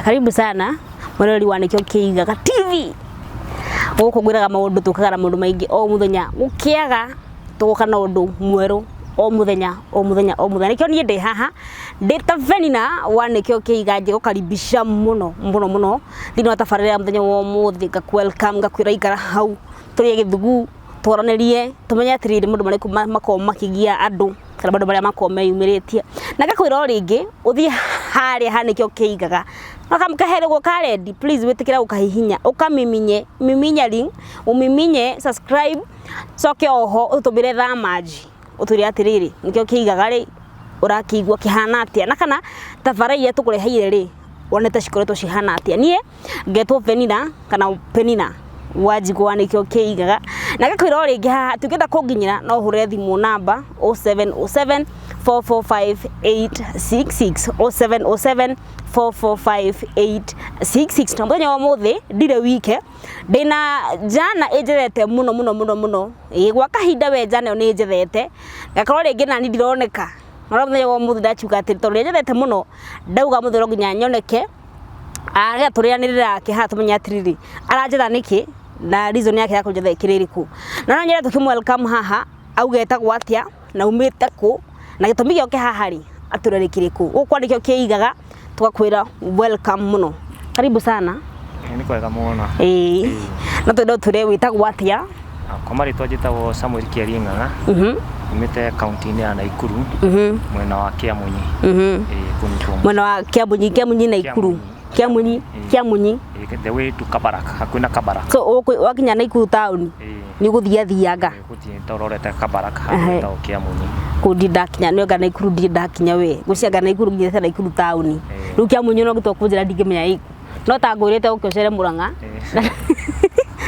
Karibu sana mwarori wa Nikio Kĩigaga TV. Gũkũ ngwĩraga maũndũ tũkaga maũndũ maingĩ o mũthenya gũkĩaga tũgoka na ũndũ mwerũ o mũthenya. Nikĩo niĩ ndĩ haha ndĩta Venina wa Nikio Kĩigaga ngĩgũkaribisha mũno thĩinĩ wa tabarĩra ya mũthenya wa ũmũthĩ welcome ngakwĩra ikara hau tũrĩe gĩthugu twaranĩrie tũmenye atĩrĩrĩ mũndũ marĩkũ makorwo makĩgia andũ kana maũndũ marĩa makorwo meyumĩrĩtie na ngakwĩra o rĩngĩ ũthiĩ harĩa ha Nikio Kĩigaga Nakamkaherego karedi, please wetikira ukahihinya, ukamiminye link, umiminye subscribe, soke oho utubire thamaji. Uturi atiriri, Nikio Kĩigaga ri urakigwa kihana atia. Na kana tafarai yetu kurehaire ri, wonete cikoretwo cihana atia. Nie ngetwo Venina kana Penina wajibu wa Nikio Kĩigaga. Na gakwira ringi haha tukenda kunginyira no hure thimu namba 0707 445 866 0707 445 866 Muthenya wa muthi ndire wike ndina jana ejethete muno gwa kahinda we jana ni ejethete gakorwo ringi na ni ndironeka no muthenya wa muthi ndachuka ati tondu ejethete muno ndauga muthi ro nginya nyoneke aga turianirira ki ha tumenya atiriri aranjetha niki na reason yake ya kunjetha ikiririku na nyere tukimu welcome haha augeta gwatia na umite ku na gitumi gyoke haha ri aturarikiriku gukwa Nikio Kĩigaga tugakwira welcome muno karibu sana ni kwega muno na twendo ture witagwo atia kwa maritwa njitagwo Samuel Kĩaring'ang'a umite county ya Naikuru mwena wa Kĩamunyi mwena wa Kĩamunyi Naikuru Kĩamunyi the way to Kabarak hakuna Kabarak so wakinya Naikuru town ni guthiathianga guthie tororete Kabarak hakuna Kĩamunyi kundi ndakinya no ga Naikuru ndi ndakinya we gucianga Naikuru nginya Naikuru town riu Kĩamunyi no gitwa kunjira ndingimenya no ta ngurite ukicere Murang'a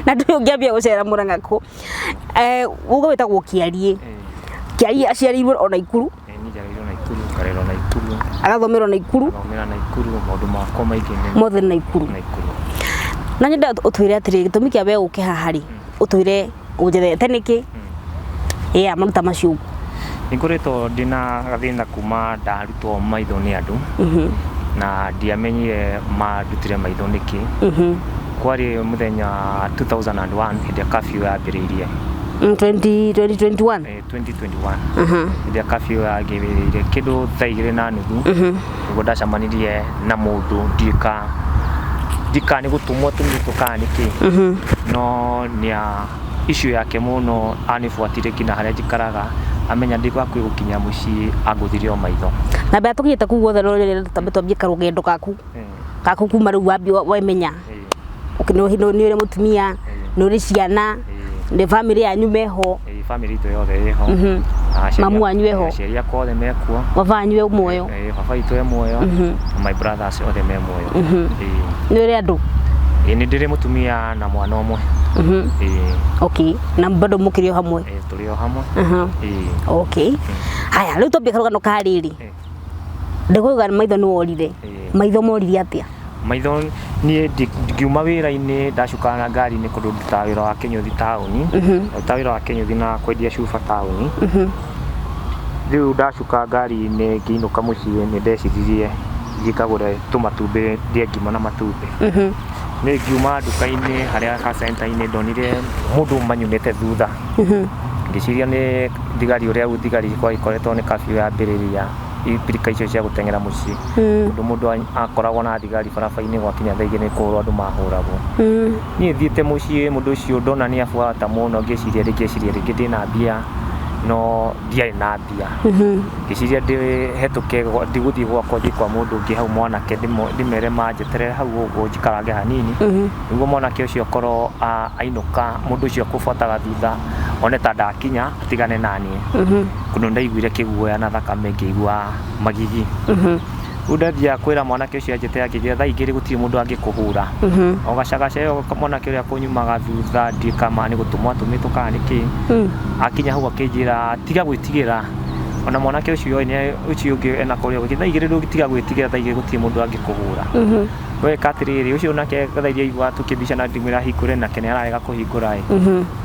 na ndungiambia gucera Murang'a ko ugo witagwo Kĩarie aciarirwo o Naikuru ni jarirwo Naikuru karero Naikuru agathomerwo Naikuru maundu makwa maingĩ mothe Naikuru na nyenda utwire atiri gitumi kia we uke hahari utwire unjethete niki maruta macio nikoretwo ndina gathina kuma ndarutwo maitho ni andu na ndiamenyire mandutire maitho niki kwari muthenya 2001 hĩndĩ curfew yambĩrĩirie 2021 hĩndĩ curfew yambĩrĩirie kĩndũ thaa 2:30 nĩguo ndacemanirie na mũndũ ndika nĩ gũtũmwo tũmĩtũka nĩkĩ no nĩa issue yake mũno anifuatire kina harĩa njikaraga amenya ndikwa kwĩgũkinya mũciĩ angũthirio maitho na mbere tũkĩte kuguothe rũrĩrĩ twambie karũgendo kaku kuma rĩu wambie wamenya nĩ ũrĩ mũtumia nĩ ũrĩ ciana nĩ family yanyu meho family itu yothe iho mamu wanyu eho aciari akwa othe mekuo baba wanyu e muoyo baba itu e muoyo my brothers othe me muoyo nĩ ũrĩ andũ ni ndĩrĩ mũtumia na mwana ũmwe okay na bado mũkĩrio hamwe tũrĩ o hamwe okay haya rĩu twambie karũgano ka rĩrĩ ndĩgũiga maitho nĩ worire maitho morire atĩa maitho niĩ ngiuma wĩra-inĩ ndacuka na ngari-inĩ kũndũ ndutaga wĩra wa Kĩnyũthi taũni ndutaga wĩra wa Kĩnyũthi na kwendia cuba taũni rĩu ndacuka ngari-inĩ ngĩinũka mũciĩ nĩ ndeciririe ngĩkagũre tũmatumbĩ ndĩe ngima na matumbĩ nĩ ngiuma nduka-inĩ harĩa ka center-inĩ ndonire mũndũ manyumĩte thutha ngĩciria nĩ thigari ũrĩa thigari kwa ikoretwo nĩ curfew yambĩrĩria ipirika icio cia gũteng'era mũciĩ mũndũ akoragwo na thigari barabara-inĩ gwakinya thaa 2 nĩ kũhũrwo andũ mahũragwo niĩ thiĩte mũciĩ mũndũ ũcio ndona nĩ abuata mũno ngĩciria rĩngĩ ndĩna mbia no ndiarĩ na mbia ngĩciria ndĩhetũke ndigũthiĩ gwakwa thiĩ kwa mũndũ ũngĩ hau mwanake ndĩmere manjeterere hau ũguo njikarange hanini nĩguo mwanake ũcio korwo ainũka mũndũ ũcio akũbuataga thutha one ta ndakinya atigane naniĩ kũndũ ndaiguire kĩguoya na thakame ngĩigua magigi ndathiĩ kwĩra mwanake ũcio anjĩte ngĩgira thaa 2 gũtirĩ mũndũ angĩkũhũra o gacagaca ĩyo mwanake ũrĩa kũnyumaga thutha ndikama nĩ gũtũmwo atũmĩtũka nĩkĩ akinya hau akĩnjĩra tiga gwĩtigĩra ona mwanake ũcio ũcio ũngĩ ena kũrĩa gũkĩ thaa 2 ndũgĩtiga gwĩtigĩra thaa 2 gũtirĩ mũndũ angĩkũhũra we katirĩrĩ ũcio nake gathairia igwa tũkĩbicana ndimĩra hingũre nake nĩ ararega kũhingũra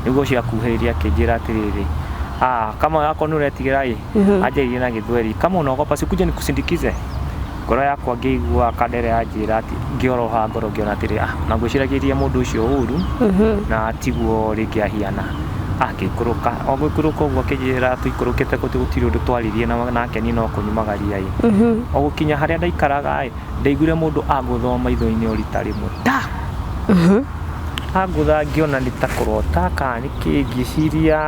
nĩguo ũcio akuhĩrĩria akĩnjĩra atĩrĩrĩ kama yako nĩ ũretigĩra anjĩrĩirie na Gĩthweri kama unaogopa sikuje nikusindikize ngoro yakwa ngĩigua Kandere anjĩra atĩ ngĩoroha ngoro ngĩona atĩrĩ na ngwĩciragĩria mũndũ ũcio ũru na tiguo rĩngĩ ahiana agĩikũrũka o gũikũrũka ũguo akĩnjĩra tũikũrũkĩte gũtirĩ ũndũ twaririe nake niĩ no kũnyumagaria o gũkinya harĩa ndaikaraga ndaiguire mũndũ agũthoma maitho-inĩ o rita rĩmwe agũtha ngĩona nĩ ta kũrota kana nĩkĩ ngĩciria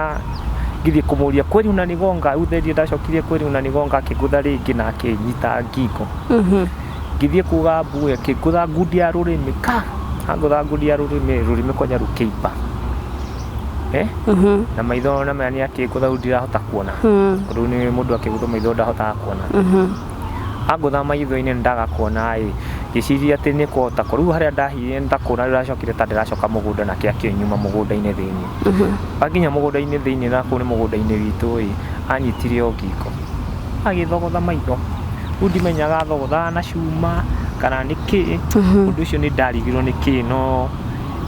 ngĩthiĩ kũmũria kweri unanigonga utherie ndacokirie kweri unanigonga akĩngũtha rĩngĩ na akĩnyita ngingo ngĩthiĩ kuga mbuĩ akĩngũtha ngundi ya rũrĩmĩ angũtha ngundi ya rũrĩmĩ konya rũkĩimba na maitho na maya nĩ akĩngũtha ndirahota kuona ũndũ nĩ mũndũ akĩgũtha maitho ndahotaga kuona angũtha maitho-inĩ ndaga kuona ngĩciria atĩ nĩ kũhota rĩu harĩa ndahire ndakũna ndĩracokire ta ndĩracoka mũgũnda nake akĩnyuma mũgũnda-inĩ thĩinĩ akinya mũgũnda-inĩ thĩinĩ na kũu nĩ mũgũnda-inĩ witũ anyitire o ngingo agĩthogotha maitho rĩu ndimenyaga thogotha na cuma kana nĩkĩ ũndũ ũcio nĩ ndarigirwo nĩkĩ no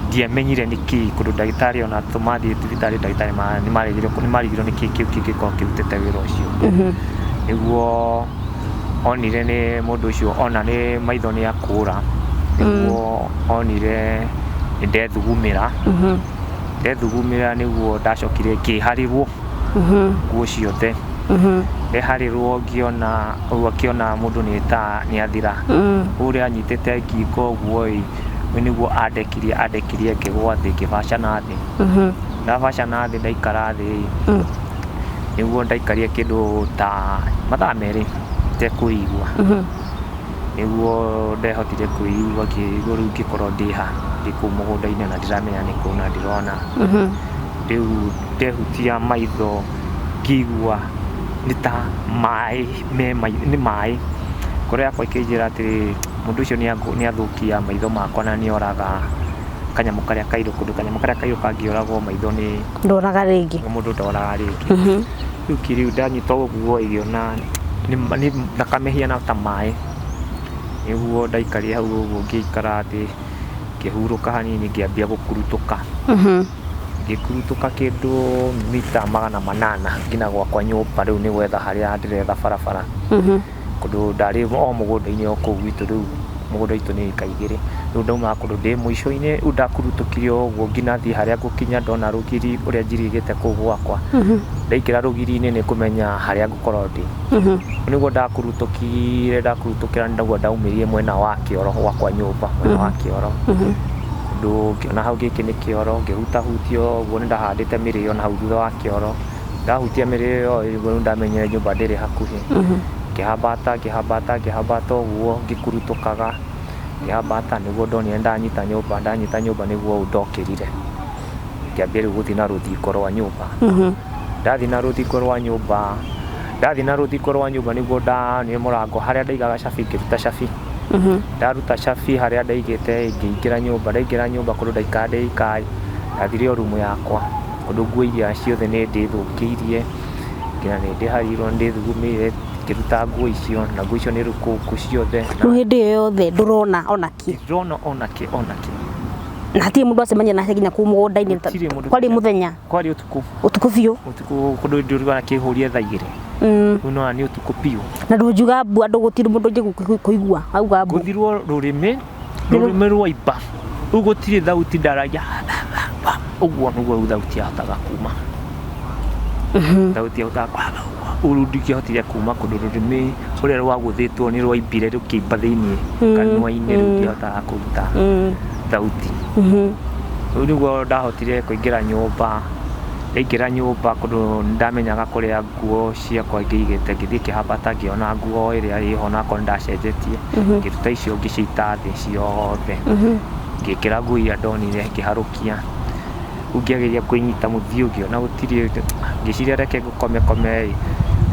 ndiamenyire nĩkĩ kũndũ ndagĩtarĩ ona tũmathiĩ thibitarĩ ndagĩtarĩ nĩ marigirwo nĩkĩ kĩu kĩngĩkorwo kĩrutĩte wĩra ũcio nĩguo onire nĩ mũndũ ũcio ona nĩ maitho nĩ akũra nĩguo onire nĩ ndethugumĩra nĩguo ndacokire ngĩharĩrwo nguo ciothe ndeharĩrwo akĩona mũndũ nĩ athira ũrĩa anyitĩte ngingo ũguo nĩguo andekirie ngĩgwa thĩ ngĩbaca na thĩ ndabaca na thĩ ndaikara thĩ nĩguo ndaikarire kĩndũ ta mathaa merĩ kũigua nĩguo ndehotire kwĩigua rĩu ngĩkorwo ndĩ kũu mũgũnda-inĩ na ndiramenya nĩ kũu na ndirona rĩu ndehutia maitho ngĩigua nĩ ta nĩ maĩ ngoro yakwa ĩkĩnjĩra atĩ mũndũ ũcio nĩ athũkia maitho makwa na nĩ oraga kanyamũ karĩa kairũ kũndũ kanyamũ karĩa kairũ kangĩoragwo maitho nĩ ndoraga rĩngĩ mũndũ ndoraga rĩngĩ rĩu kĩrĩu ndanyitwo ũguo iona nĩ thakame hiana ta maĩ nĩguo ndaikarire hau ũguo ngĩikara thĩ ngĩhurũka hanini ngĩambia gũkurutũka ngĩkurutũka kĩndũ mita 800 nginya gwakwa nyũmba rĩu nĩ gwetha harĩa ndĩretha barabara kũndũ ndarĩ o mũgũnda-inĩ o kũu gwitũ rĩu mũgũnda witũ nĩ ĩka igĩrĩ rĩu ndaumaga kũndũ ndĩ mũico-inĩ rĩu ndakurutũkire ũguo nginya thiĩ harĩa ngũkinya ndona rũgiri ũrĩa njirigĩte kũu gwakwa ndaikĩra rũgiri-inĩ nĩ kũmenya harĩa ngũkorwo ndĩ nĩguo ndakurutũkĩra nĩguo ndaumĩrire mwena wa kĩoro gwakwa nyũmba mwena wa kĩoro kũndũ ngĩona hau gĩkĩ nĩ kĩoro ngĩhutahutio ũguo nĩ ndahandĩte mĩrĩo na hau thutha wa kĩoro ndahutia mĩrĩo ĩyo nĩguo ndamenyire nyũmba ndĩrĩ hakuhĩ ngĩhambata ũguo ngĩkurutũkaga ngĩhambata nĩguo ndonire ndanyita nyũmba nĩguo ndokĩrire ngĩambia rĩu gũthiĩ na rũthingo rwa nyũmba ndathiĩ na rũthingo rwa nyũmba nĩguo ndanire mũrango harĩa ndaigaga cabi ngĩruta cabi ndaruta cabi harĩa ndaigĩte ngĩingĩra nyũmba kũndũ ndaikara ndĩikaĩ ndathire o rumu yakwa kũndũ nguo iria ciothe nĩ ndĩthũkĩirie nginya nĩ ndĩharirwo nĩ ndĩthugumĩire ngĩruta nguo icio na nguo icio nĩ rũkũngũ ciothe rĩu hĩndĩ ĩyo yothe ndũrona onakĩ na hatirĩ mũndũ acemania nake nginya kũu mũgũnda-inĩ kwarĩ mũthenya kwarĩ ũtukũ biũ kũndũ ndĩruga kĩhũrie thaa igĩrĩ rĩu no nĩ ũtukũ biũ na ndũngiuga mbu andũ gũtirĩ mũndũ ũngĩkũigua auga mbu gũthirwo rũrĩmĩ rwaimba rĩu gũtirĩ thauti ndaragia ũguo nĩguo rĩu thauti yahotaga kuma thauti yahotaga ũru ndingĩhotire kuma kũndũ rũrĩmĩ ũrĩa rwagũthĩtwo nĩ rwaimbire rũkĩimba thĩinĩ kanua-inĩ rĩu ndihotaga kũruta thauti rĩu nĩguo ndahotire kũingĩra nyũmba kũndũ ndamenyaga kũrĩa nguo ciakwa ngĩigĩte ngĩthiĩ kĩhambata ngĩona nguo ĩrĩa ĩho nakorwo ndacenjetie ngĩruta icio ngĩcita thĩ ciothe ngĩkĩra nguo iria ndonire ngĩharũkia rĩu ngĩageria kwĩnyita mũthiũ ngĩona gũtirĩ ngĩciria reke ngũkome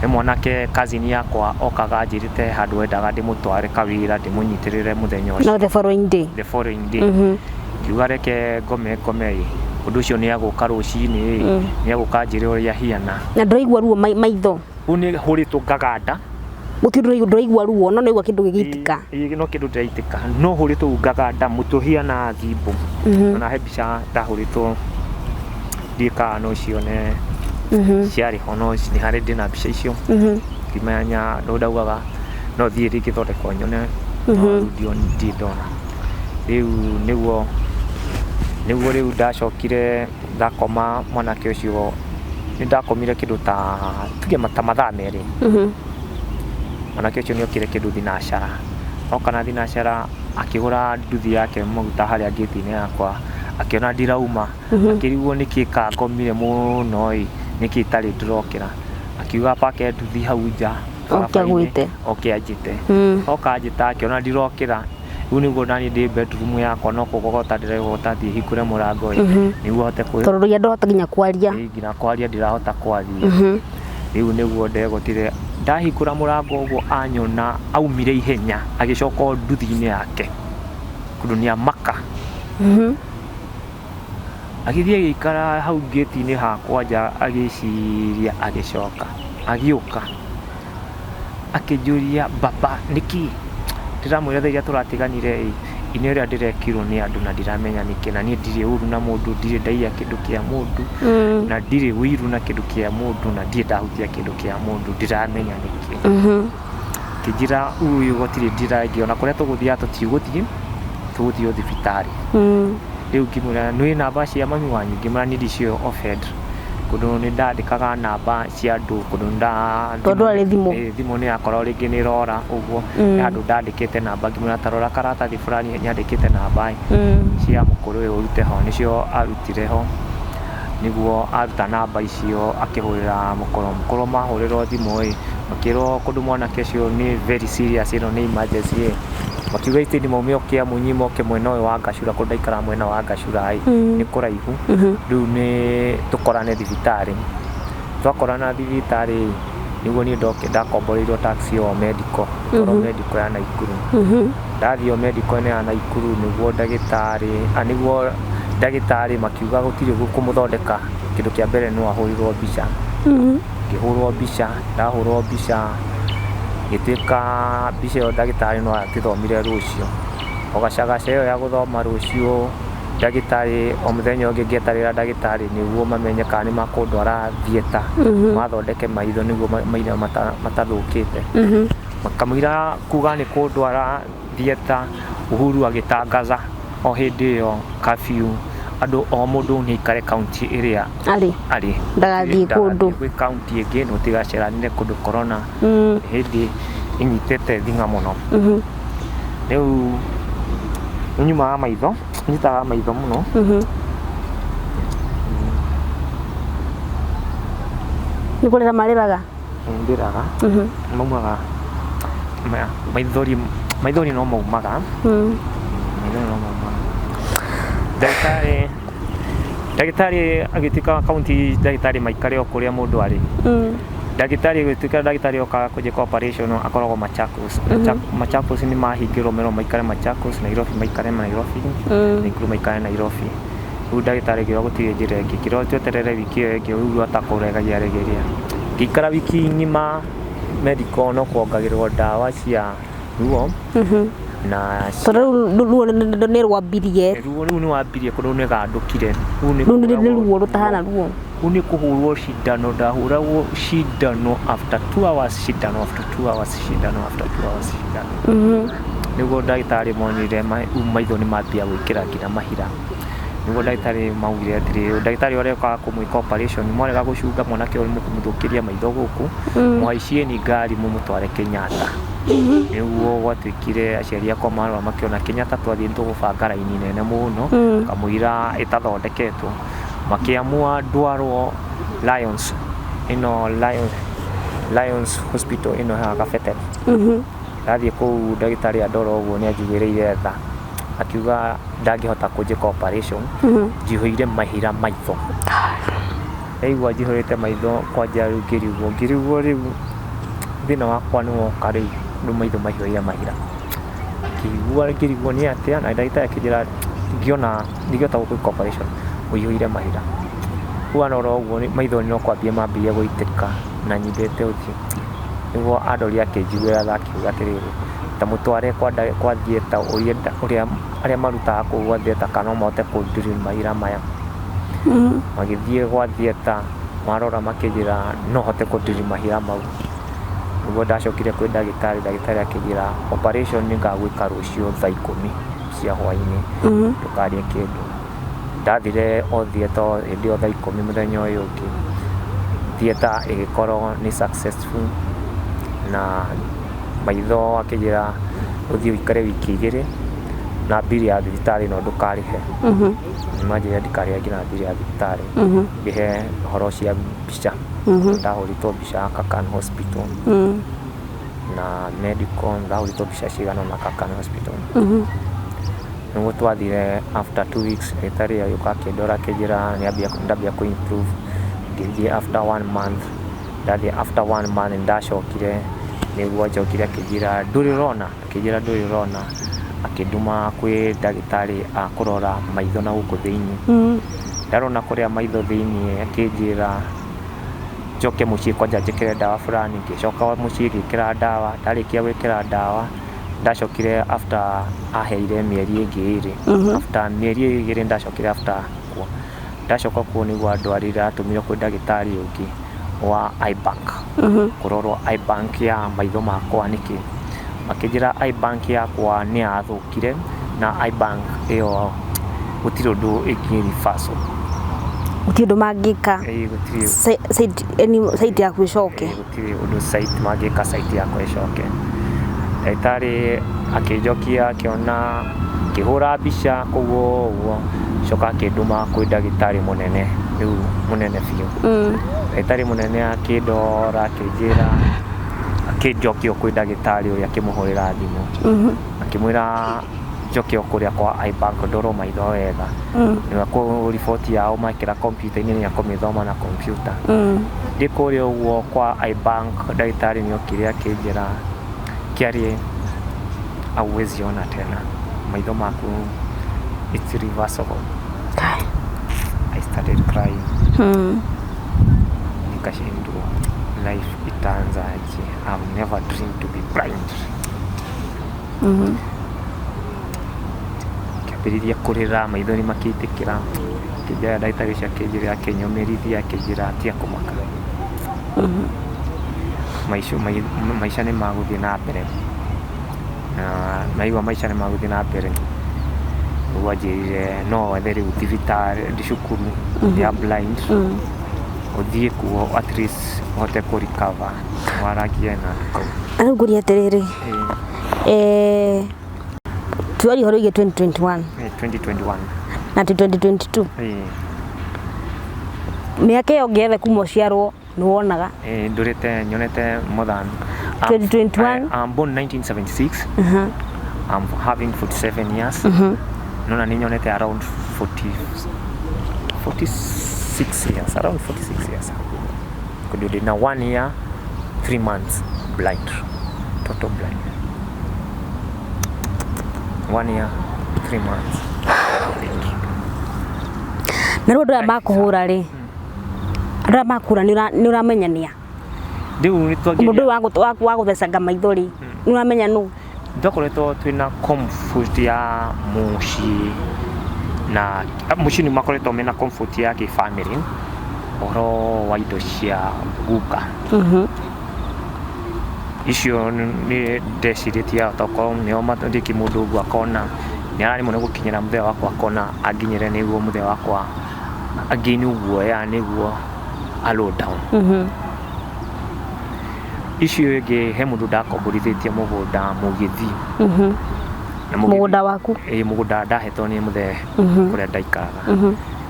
he mwanake cousin yakwa okaga njĩrĩte handũ endaga ndĩmũtware kawĩra ndĩmũnyitĩrĩre mũthenya ũcio the following day ngiuga reke ngome ũndũ ũcio nĩ agũka rũcinĩ nĩ agũka njĩre ũrĩa hiana na ndũraigua ruo maitho rĩu nĩ hũrĩtwo ngaganda ndũraigua ruo no nĩigua kĩndũ gĩgĩitĩka no kĩndũ ndĩraitĩka no hũrĩtwo ngaganda mũtwe hiana thimbo ona he mbica ndahũrĩtwo ndiĩkaga no cione ciarĩ ho no nĩ harĩ ndĩna mbica icio ngimenya no ndaugaga no thiĩ rĩngĩthondekwo nyone ndio ndona rĩu nĩguo rĩu ndacokire ndakoma mwanake ũcio nĩ ndakomire kĩndũ tuge mathaa merĩ mwanake ũcio nĩ okire kĩndũ thinacara oka na thinacara akĩgũra nduthi yake maguta harĩa ngĩti-inĩ yakwa akĩona ndirauma akĩrigwo nĩkĩ kangomire mũno nĩkĩ itarĩ ndĩrokĩra akiuga pake nduthi hau nja oke anjĩte oka anjĩta akĩona ndirokĩra rĩu nĩguo naniĩ ndĩ bedroom yakwa no kũgogota ndĩregota thiĩ hingũre mũrango nĩguo hote tondũ rĩrĩa ndahota nginya kwaria nginya kwaria ndirahota kwaria rĩu nĩguo ndegotire ndahingũra mũrango ũguo anyona aumire ihenya agĩcoka nduthi-inĩ yake kũndũ nĩamaka agĩthiĩ agĩikara hau gate-inĩ hakwa nja agĩciria agĩcoka agĩũka akĩnjũria baba nĩkĩ ndĩramwĩra thaa iria tũratiganire ini ũrĩa ndĩrekirwo nĩ andũ na ndiramenya nĩkĩ na niĩ ndirĩ ũru na mũndũ ndirĩ ndaiya kĩndũ kĩa mũndũ na ndirĩ ũiru na kĩndũ kĩa mũndũ na ndirĩ ndahutia kĩndũ kĩa mũndũ ndiramenya nĩkĩ kĩnjĩra ũyũ gũtirĩ ndĩrangĩona kũrĩa tũgũthiaga tũtigũthiĩ o thibitarĩ rĩu ngĩmwĩra nĩ namba cia mami wanyu ngĩmwĩra nĩ ndicio offered kũndũ nĩ ndandĩkaga namba cia andũ kũndũ tondũ arĩ thimũ nĩ yakorwo rĩngĩ nĩ rora ũguo nĩ handũ ndandĩkĩte namba ngĩmwĩra ta rora karatathi fulani nyandĩkĩte namba cia mũkũrũ ũyũ ũrute ho nĩcio arutire ho nĩguo aruta namba icio akĩhũrĩra mũkũrũ mahũrĩrwo thimũ makĩrwo kũndũ mwanake ũcio nĩ very serious ĩno nĩ emergency makiuga itĩni maumio kĩa munyi moke mwena ũyũ wa Gacura kũndũ ndaikara mwena wa Gacura nĩ kũraihu rĩu nĩ tũkorane thibitarĩ twakorana thibitarĩ nĩguo niĩ ndakomboreirwo taxi o medical toro medical ya Naikuru ndathiĩ o medical ya Naikuru nĩguo ndagĩtarĩ makiuga gũtirĩ kũmũthondeka kĩndũ kĩa mbere no ahũrirwo mbica ngĩhũrwo mbica ndahũrwo mbica gĩtuĩka mbica ĩyo ndagĩtarĩ no atithomire rũciũ o gacagaca ĩyo ya gũthoma rũciũ ndagĩtarĩ o mũthenya ũngĩ ngĩetarĩra ndagĩtarĩ nĩguo mamenye kana nĩ makũndwara thieta mathondeke maitho nĩguo maitho matathũkĩte makamũira kuga nĩ kũndwara thieta Uhuru agĩtangaza o hĩndĩ ĩyo curfew andũ o mũndũ nĩ aikare kaunti ĩrĩa arĩ ndagathiĩ kũndũ gwĩ kaunti ĩngĩ no tigaceranire kũndũ corona hĩndĩ inyitĩte thing'a mũno rĩu nyumaga maitho nyitaga maitho mũno nĩ kũrĩra marĩraga ndĩraga maumaga maithori no maumaga ndagĩtarĩ agĩtuĩka kaunti ndagĩtarĩ maikare o kũrĩa mũndũ arĩ ndagĩtarĩ agĩtuĩka ndagĩtarĩ okaga kũnjĩka operation akoragwo Machakos nĩ mahingĩrwo mero maikare Machakos Nairobi maikare Nairobi Nakuru maikare Nairobi rĩu ndagĩtarĩ ngĩuga gũtirĩ njĩra ĩngĩ kĩrwo tweterere wiki ĩyo ĩngĩ rĩu atakũregagia ngĩikara wiki ng'ima medical no kuongagĩrĩrwo ndawa cia ruo na ruo nĩ rwambirie rĩu nĩ wambirie kũndũ nĩ gandũkire rĩu nĩ ruo rũtahana ruo rĩu nĩ kũhũrwo cindano ndahũragwo cindano after 2 hours cindano after 2 hours cindano after 2 hours cindano nĩguo ndagĩtarĩ monire maitho nĩ mambia gwĩkĩra nginya mahira nĩguo ndagĩtarĩ maugire atĩrĩ ndagĩtarĩ ũrĩa ũkaga kũmwĩka operation mwarega gũcunga mwanake ũyũ mũkũmũthũkĩria maitho gũkũ mwaicieni ngari mũmũtware Kenyatta nĩguo gwatuĩkire aciari akwa marora makĩona Kenyatta twathiĩ tũgũbanga raini nene mũno kamũira ĩtathondeketwo makĩamua ndwarwo Lions Hospital ĩno ya Kabete ndathiĩ kũu ndagĩtarĩ andora ũguo nĩ anjugĩrĩire tha akiuga ndangĩhota kũnjĩka operation njihũire mahira maitho aigua njihũrĩte maitho kwanja rĩu ngĩrigwo rĩu thĩna wakwa nĩ woka rĩu maitho mahiũire mahira ngĩrigwo nĩ atĩa na ndagĩtarĩ akĩnjĩra ndingĩhota gũĩka operation ũihũire mahira rĩu anora ũguo maitho no kwambia mambia gũitĩka na nyindĩte ũthiũ nĩguo andori akĩnjiguĩra tha akiuga atĩrĩrĩ ta mũtware kwa thieta ũrĩa arĩa marutaga kũu gwa thieta kana no mahote kũndrill mahira maya magĩthiĩ gwa thieta marora makĩnjĩra no hote kũndrill mahira mau Niguo ndacokire kwĩ ndagĩtarĩ, ndagĩtarĩ akĩnjĩra operation nĩngagwĩka rũciũ thaa 10 cia hwaĩ-inĩ, ndũkarĩe kĩndũ. Ndathire o theatre hĩndĩ ĩyo thaa 10 mũthenya ũyũ ũngĩ, theatre ĩgĩkorwo nĩ successful, na maitho akĩnjĩra ũthiĩ ũikare wiki 2 na mbiri ya thibitarĩ no ndũkarĩhe. Nĩmanjĩrire ndikarĩhe nginya mbiri ya thibitarĩ, ngĩhe horo cia mbica, ndahũrĩtwo mbica Aga Khan Hospital na medical, ndahũrĩtwo mbica cigana na Aga Khan Hospital. Nĩguo twathire after 2 weeks, ndagĩtarĩ ũyũ agĩũka akĩndora akĩnjĩra ndambia kũ improve. Ngĩthiĩ after 1 month, ndathiĩ after 1 month ndacokire, nĩguo njokire akĩnjĩra ndũrĩ ũrona, akĩnduma kwĩ ndagĩtarĩ akũrora maitho na gũkũ thĩinĩ. Ndarona kũrĩa maitho thĩinĩ akĩnjĩra njoke mũciĩ kwanja njĩkĩre ndawa fulani, ngĩcoka mũciĩ ngĩkĩra ndawa. Ndarĩkia gwĩkĩra ndawa ndacokire after aheire mĩeri ĩngĩ 2, after mĩeri 2 ndacokire after kuo. Ndacoka kuo nĩguo andwarire atũmire kwĩ ndagĩtarĩ ũngĩ wa eye bank, kũrorwo eye bank ya maitho makwa nĩkĩ. Makĩnjĩra eye bank yakwa nĩ yathũkire, na eye bank ĩyo gũtirĩ ũndũ ĩngĩ reverse, gũtirĩ ũndũ mangĩka site yaku ĩcoke, gũtirĩ ũndũ site mangĩka site yakwa ĩcoke. Ndagĩtarĩ akĩnjokia akĩona, akĩhũra mbica koguo ũguo, coka akĩnduma kwĩ ndagĩtarĩ mũnene, rĩu mũnene biũ. Ndagĩtarĩ mũnene akĩndora akĩnjĩra akĩnjokia kwĩ ndagĩtarĩ ũrĩa akĩmũhũrĩra thimũ, akĩmwĩra njoke kũrĩa kwa eye bank ndorwo maitho wega. Nĩguo riboti yao makĩra kompiuta-inĩ na kũmĩthoma na kompiuta. Ndĩ kũrĩa ũguo kwa eye bank, ndagĩtarĩ nĩokire akĩnjĩra Kiarie, hauwezi ona tena, maitho maku it's reversible. I started crying. Nikashindwa, life itaanza aje? I've never dreamed to be blind. Kĩambĩrĩria kũrĩra, maitho nĩmakĩitĩkĩra. Kĩnjĩra ndagĩtarĩ ũcio akĩnjĩra, akĩnyũmĩrithia akĩnjĩra tia kũmaka, maisha nĩ magũthiĩ na mbere, na naigua maisha nĩ magũthiĩ na mbere. Nĩguo anjĩrire no wethe rĩu thibitarĩ cukuru ya blind, ũthiĩ kuo at least ũhote kũ recover, waragie na kau. Rĩu ngũria atĩrĩrĩ, tuari horo ige 2021 na 2022, mĩaka ĩyo ngĩethe kuma ũciarwo nĩwonaga? Ndũrĩte, nyonete more than 2021. I'm born 1976. I'm having 47 years. Nona ninyonete around 46 years, around 46 years. Could do now 1 year, 3 months blind, total blind. 1 year, 3 months. Na rĩu andũ aya makũhũra rĩ, andũ aya makũhũra nĩ ũramenyania? Rĩu nĩtwagĩria mũndũ wa gũthecanga maitho rĩ, nĩ ũramenya nũ? Twakoretwo twĩna comfort ya mũciĩ, na mũciĩ nĩ makoretwo mena comfort ya kĩ-family, ũhoro wa indo cia guka. Icio nĩ ndecirĩtie tokorwo nĩo mathondeki mũndũ ũguo akona nĩararĩmwo nĩ gũkinyĩra mũthenya wakwa, akona anginyĩre nĩguo mũthenya wakwa angĩini guoya nĩguo low down. Icio ingĩ he mũndũ ndakomborithĩtie mũgũnda Mũgĩthii. Mũgũnda waku? Mũgũnda ndahetwo nĩ mũthee kũrĩa ndaikaraga.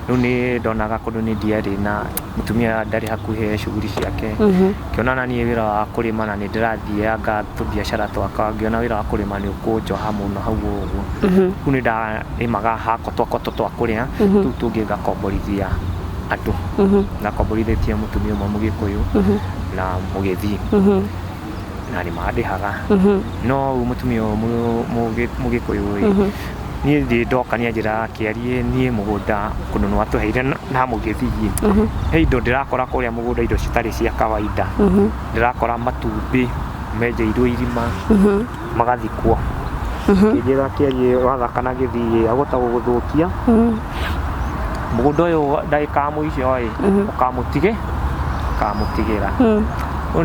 Rĩu nĩ ndonaga kũndũ nĩ ndiarĩ na mũtumia ndarĩ hakuhĩ shughuli ciake, ngĩona naniĩ wĩra wa kũrĩma na nĩ ndĩrathianga tũbiacara twakwa, ngĩona wĩra wa kũrĩma nĩ ũkũnjoha mũno hau ũguo. Rĩu nĩ ndarĩmaga hako twakwa twa kũrĩa, tũu tũngĩ ngakomborithia andũ. Ngakomborithĩtie mũtumia ũmwe Mũgĩkũyũ na Mũgĩthii, na nĩ mandĩhaga. No mũtumia Mũgĩkũyũ niĩ ndĩ ndoka nĩ anjĩra Kĩarie, niĩ mũgũnda kũndũ nĩ watũheire na Mũgĩthii, he indo ndĩrakora kũrĩa mũgũnda, indo citarĩ cia kawaida. Ndĩrakora matumbĩ menjeirwo irima magathikwo. Ngĩnjĩra Kĩarie, wathaka na Gĩthii agũta gũgũthũkia mũgũnda ũyũ ndagĩka mũico ũkamũtigĩra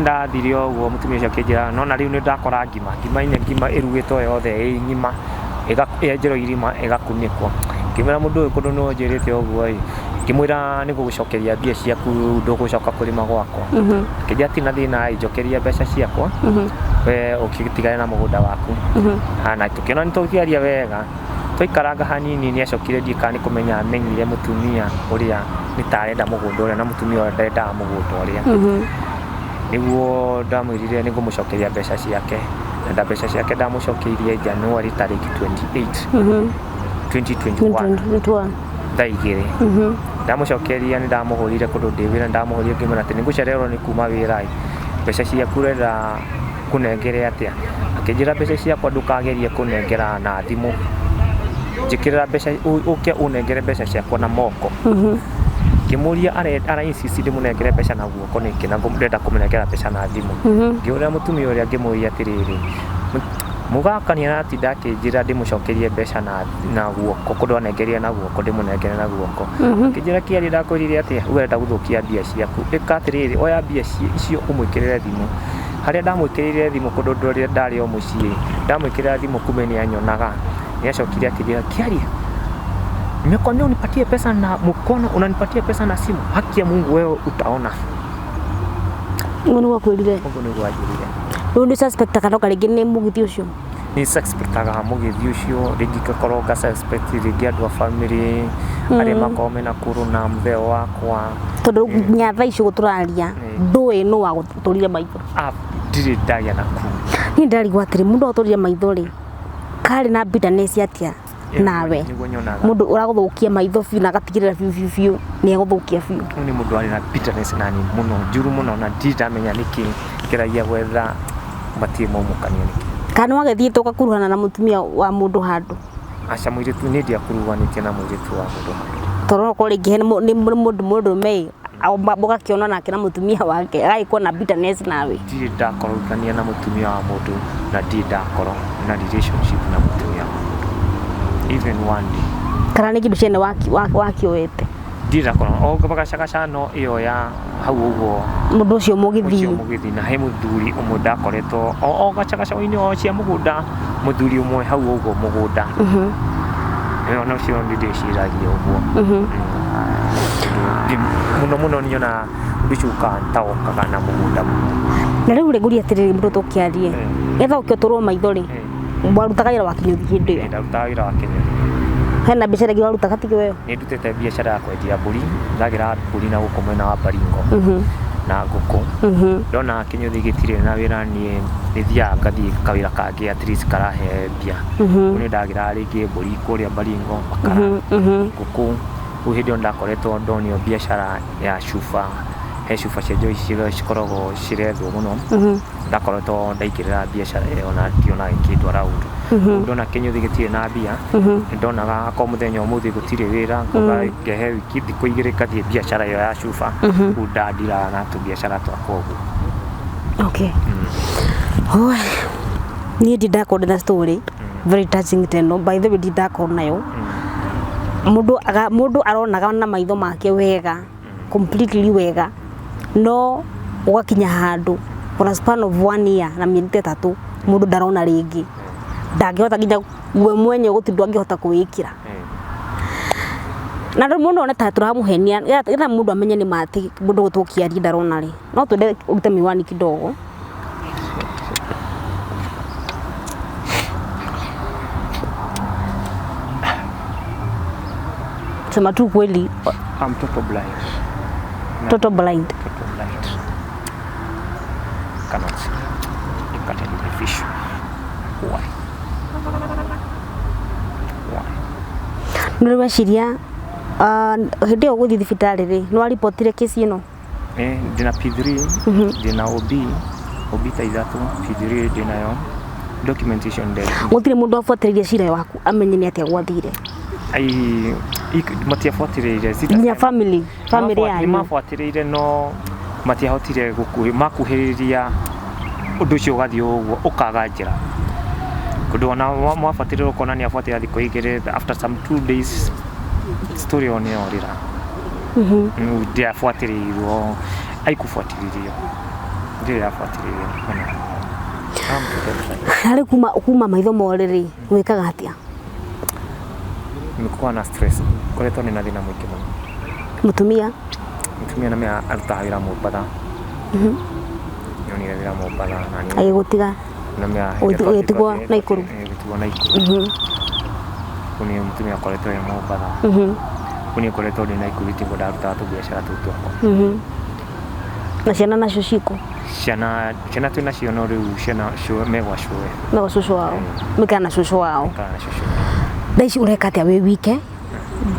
ndathire ũguo mũtumia ũcio akĩnjĩra no na rĩu nĩ ndakora ngima ĩrugĩtwo yothe ngima yenjerwo irima ĩgakunĩkwo. Ngĩmwĩra mũndũ ũyũ kũndũ nĩ wanjĩrĩte ũguo ngĩmwĩra nĩ gũgũcokeria mbia ciaku ndũgũcoka kũrĩma gwakwa. Akĩnjĩra ti na thĩna njokeria mbeca ciakwa we ũkĩtigane na mũgũnda waku. Na tũkĩona nĩ tũkĩaria wega twaikaranga hanini nĩ acokire ndiĩ kana nĩ kũmenya amenyire mũtumia ũrĩa nĩ ta arenda mũgũnda ũrĩa na mũtumia ũrĩa ndendaga mũgũnda ũrĩa. Nĩguo ndamwĩrire nĩ ngũmũcokeria mbeca ciake na mbeca ciake ndamũcokeirie January tarĩki 28 2021 thaa igĩrĩ. Ndamũcokeria nĩ ndamũhũrire kũndũ ndĩ wĩra ndamũhũrire ngĩmwĩra atĩ nĩ ngũcererwo nĩ kuma wĩra mbeca ciaku ũrenda kũnengere atĩa. Akĩnjĩra mbeca ciakwa ndũkagerie kũnengera na thimũ njĩkĩrĩra mbeca ũke ũnengere mbeca ciakwa na moko. Ngĩmũria ara insist ndĩmũnengere mbeca na guoko nĩkĩ na ndenda kũmũnengera mbeca na thimũ. Ngĩũria mũtumia ũrĩa ngĩmũria atĩrĩrĩ mũgakania na ati ndakĩnjĩra ndĩmũcokerie mbeca na guoko kũndũ anengeria na guoko ndĩmũnengere na guoko. Akĩnjĩra kĩarĩ ndakwĩrire atĩa ũrenda gũthũkia mbia ciaku ĩka atĩrĩrĩ oya mbia icio ũmwĩkĩrĩre thimũ. Harĩa ndamwĩkĩrĩire thimũ kũndũ ndũrĩa ndarĩ o mũciĩ ndamwĩkĩrĩra thimũ kumbe nĩ anyonaga. Nĩ acokire akĩnjĩra Kiaria nimekwambia unipatie pesa na mkono unanipatia pesa na simu. Haki ya Mungu wewe utaona. Ngoni wakwĩrire Mungu nĩ gwajĩrire. Rĩu nĩ suspect kana rĩngĩ nĩ mũgithi ũcio. Nĩ suspectaga mũgithi ũcio rĩngĩ gakorwo ga suspect rĩngĩ andũ a family arĩa makorwo mena kũrũ na mthee wakwa. Tondũ nyatha icio gũtũraria ndũĩ nũ wa gũtũrire maitho. Ndirĩ ndaria na ku. Niĩ ndarigwo atĩrĩ mũndũ gũtũrire maitho rĩ karĩ na bitterness atĩa nawe mũndũ ũragũthũkia maitho biũ na agatigĩrĩra biũ nĩ egũthũkia biũ. Nĩ mũndũ arĩ na bitterness nani mũno njuru mũno na ndiramenya nĩkĩ kĩragia gwetha matirĩ maumũkania nĩkĩ. Kana wagethiĩ ũgakuruhana na mũtumia wa mũndũ handũ. Aca mũirĩtu nĩ ndiakuruhanĩtie na mũirĩtu wa mũndũ handũ. Tondũ ko rĩngĩ nĩ mũndũ mei mũgakĩona nake na mũtumia wake agagĩkorwo na bitterness nawe. Ndirĩ ndakorogania na mũtumia wa mũndũ na ndirĩ ndakorwo na relationship na mũtumia wa mũndũ even one day. Kana nĩ kĩndũ ciene wakĩoete. Ndirĩ ndakorwo o gacagaca no ĩyo ya hau ũguo mũndũ ũcio mũgithi na he mũthuri ũmwe ndakoretwo o gacagaca-inĩ o cia mũgũnda mũthuri ũmwe hau ũguo mũgũnda. Ĩyo no cio ndĩciragia ũguo. Mũno niona ndicuka taokaga na mũgũnda mũno. Na rĩu rĩngũria atĩrĩrĩ mũndũ tũkĩarie etha ũkĩotũrwo maitho rĩ warutaga wĩra wa kĩnyũthi hĩndĩ ĩyo. Ndarutaga wĩra wa kĩnyũthi. Hena biacara ĩngĩ warutaga tiga ĩyo? Nĩ ndutĩte biacara ya kwendia mbũri ndagĩra mbũri na gũkũ mwena wa Baringo na ngũkũ. Ndona kĩnyũthi gĩtirĩ na wĩra niĩ nĩ thiaga ngathiĩ kawĩra kangĩ at least karahe mbia. Nĩ ndagĩra rĩngĩ mbũri kũrĩa Baringo makara ngũkũ. Rĩu hĩndĩ ĩyo ndakoretwo ndonio biacara ya cuba he cuba cia njohi cikoragwo cirethwo mũno. Ndakoretwo ndaingĩrĩra biacara ĩyo na ndiona ĩkĩndwara ũru. Ndona kĩnyũthi gĩtirĩ na mbia ndonaga akorwo mũthenya ũmũthĩ gũtirĩ wĩra ngehe wiki thikũ igĩrĩ ngathiĩ biacara ĩyo ya cuba. Rĩu ndandiraga na tũbiacara twakwa ũguo. Okay. Niĩ ndidakorwo na story very touching teno by the way ndidakorwo nayo. Mũndũ aronaga na maitho make wega completely wega no ũgakinya handũ for a span of 1 year na mĩeri 3 mũndũ ndarona rĩngĩ ndangĩhota nginya we mwenye gũtindwo angĩhota kwĩkĩra. Na rĩu mũndũ ona ta tũramũhenia getha mũndũ amenye nĩ mati mũndũ gũtũkiaria ndarona rĩ no twende ũrute miwani kidogo. Sema tu kweli. I'm total blind. Total blind. Total blind. Cannot see. Look at any fish. Why? Nĩ weciria hĩndĩ ĩyo gũthiĩ thibitarĩ rĩ nĩ waripotire kesi ĩno? Ndĩna P3 ndĩna OB ta ithatũ P3 ndĩnayo documentation there. Gũtirĩ mũndũ abuatĩrĩire cira waku amenye nĩ atĩa gwathire? Matiabuatĩrĩire nginya family yanyu mabuatĩrĩire no matiahotire makuhĩrĩria ũndũ ũcio ũgathiĩ ũguo ũkaga njĩra kũndũ ona mwabuatĩrĩire ũkona nĩ abuatĩrĩra thikũ igĩrĩ after some 2 days story on yorĩra. Ndiabuatĩrĩirwo aikubuatĩrĩrio Ndio yafuatilia. Hali kuma maitho morere wikaga atia? Nimekuwa na stress. Koretwo nina thina mwingi muno. Mutumia na mimi arutaga wira Mombatha. Nyoni wira Mombatha na ni. Agigutiga. Na mimi utigwa na Ikuru. Kuni mutumia koretwo wira Mombatha. Kuni koretwo na Ikuru tigo ndaruta tu biashara tu twako. Na ciana nacio ciko? Ciana twina cio no riu ciana megwa cucu wao. Mikana cucu wao. Kana cucu. Thaici ureka atia wi wike?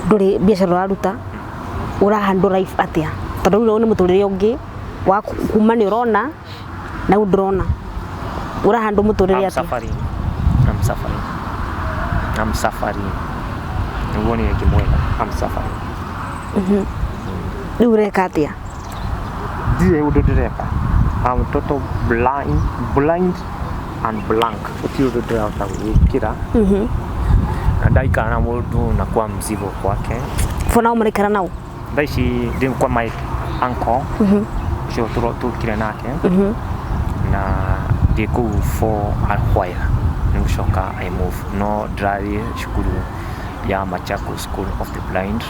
Nduri biashara uraruta? Urahando life atia? Tondu riu ni muturire ungi wa kuma ni urona na udrona. Urahando muturire atia? I'm suffering. Ngoni yake mwega. I'm suffering. Riu ureka atia? Ndiye udodireka. I'm total blind and blank. Uti udodireka wikira. Na ndaikara na mundu na kwa mzigo kwake. For now murikara nao? Thaici ndi kwa my uncle. Cio tukire nake. Na ndi kuu for a while. Nimushoka I move. No ndari shukuru ya Machakos School of the Blind.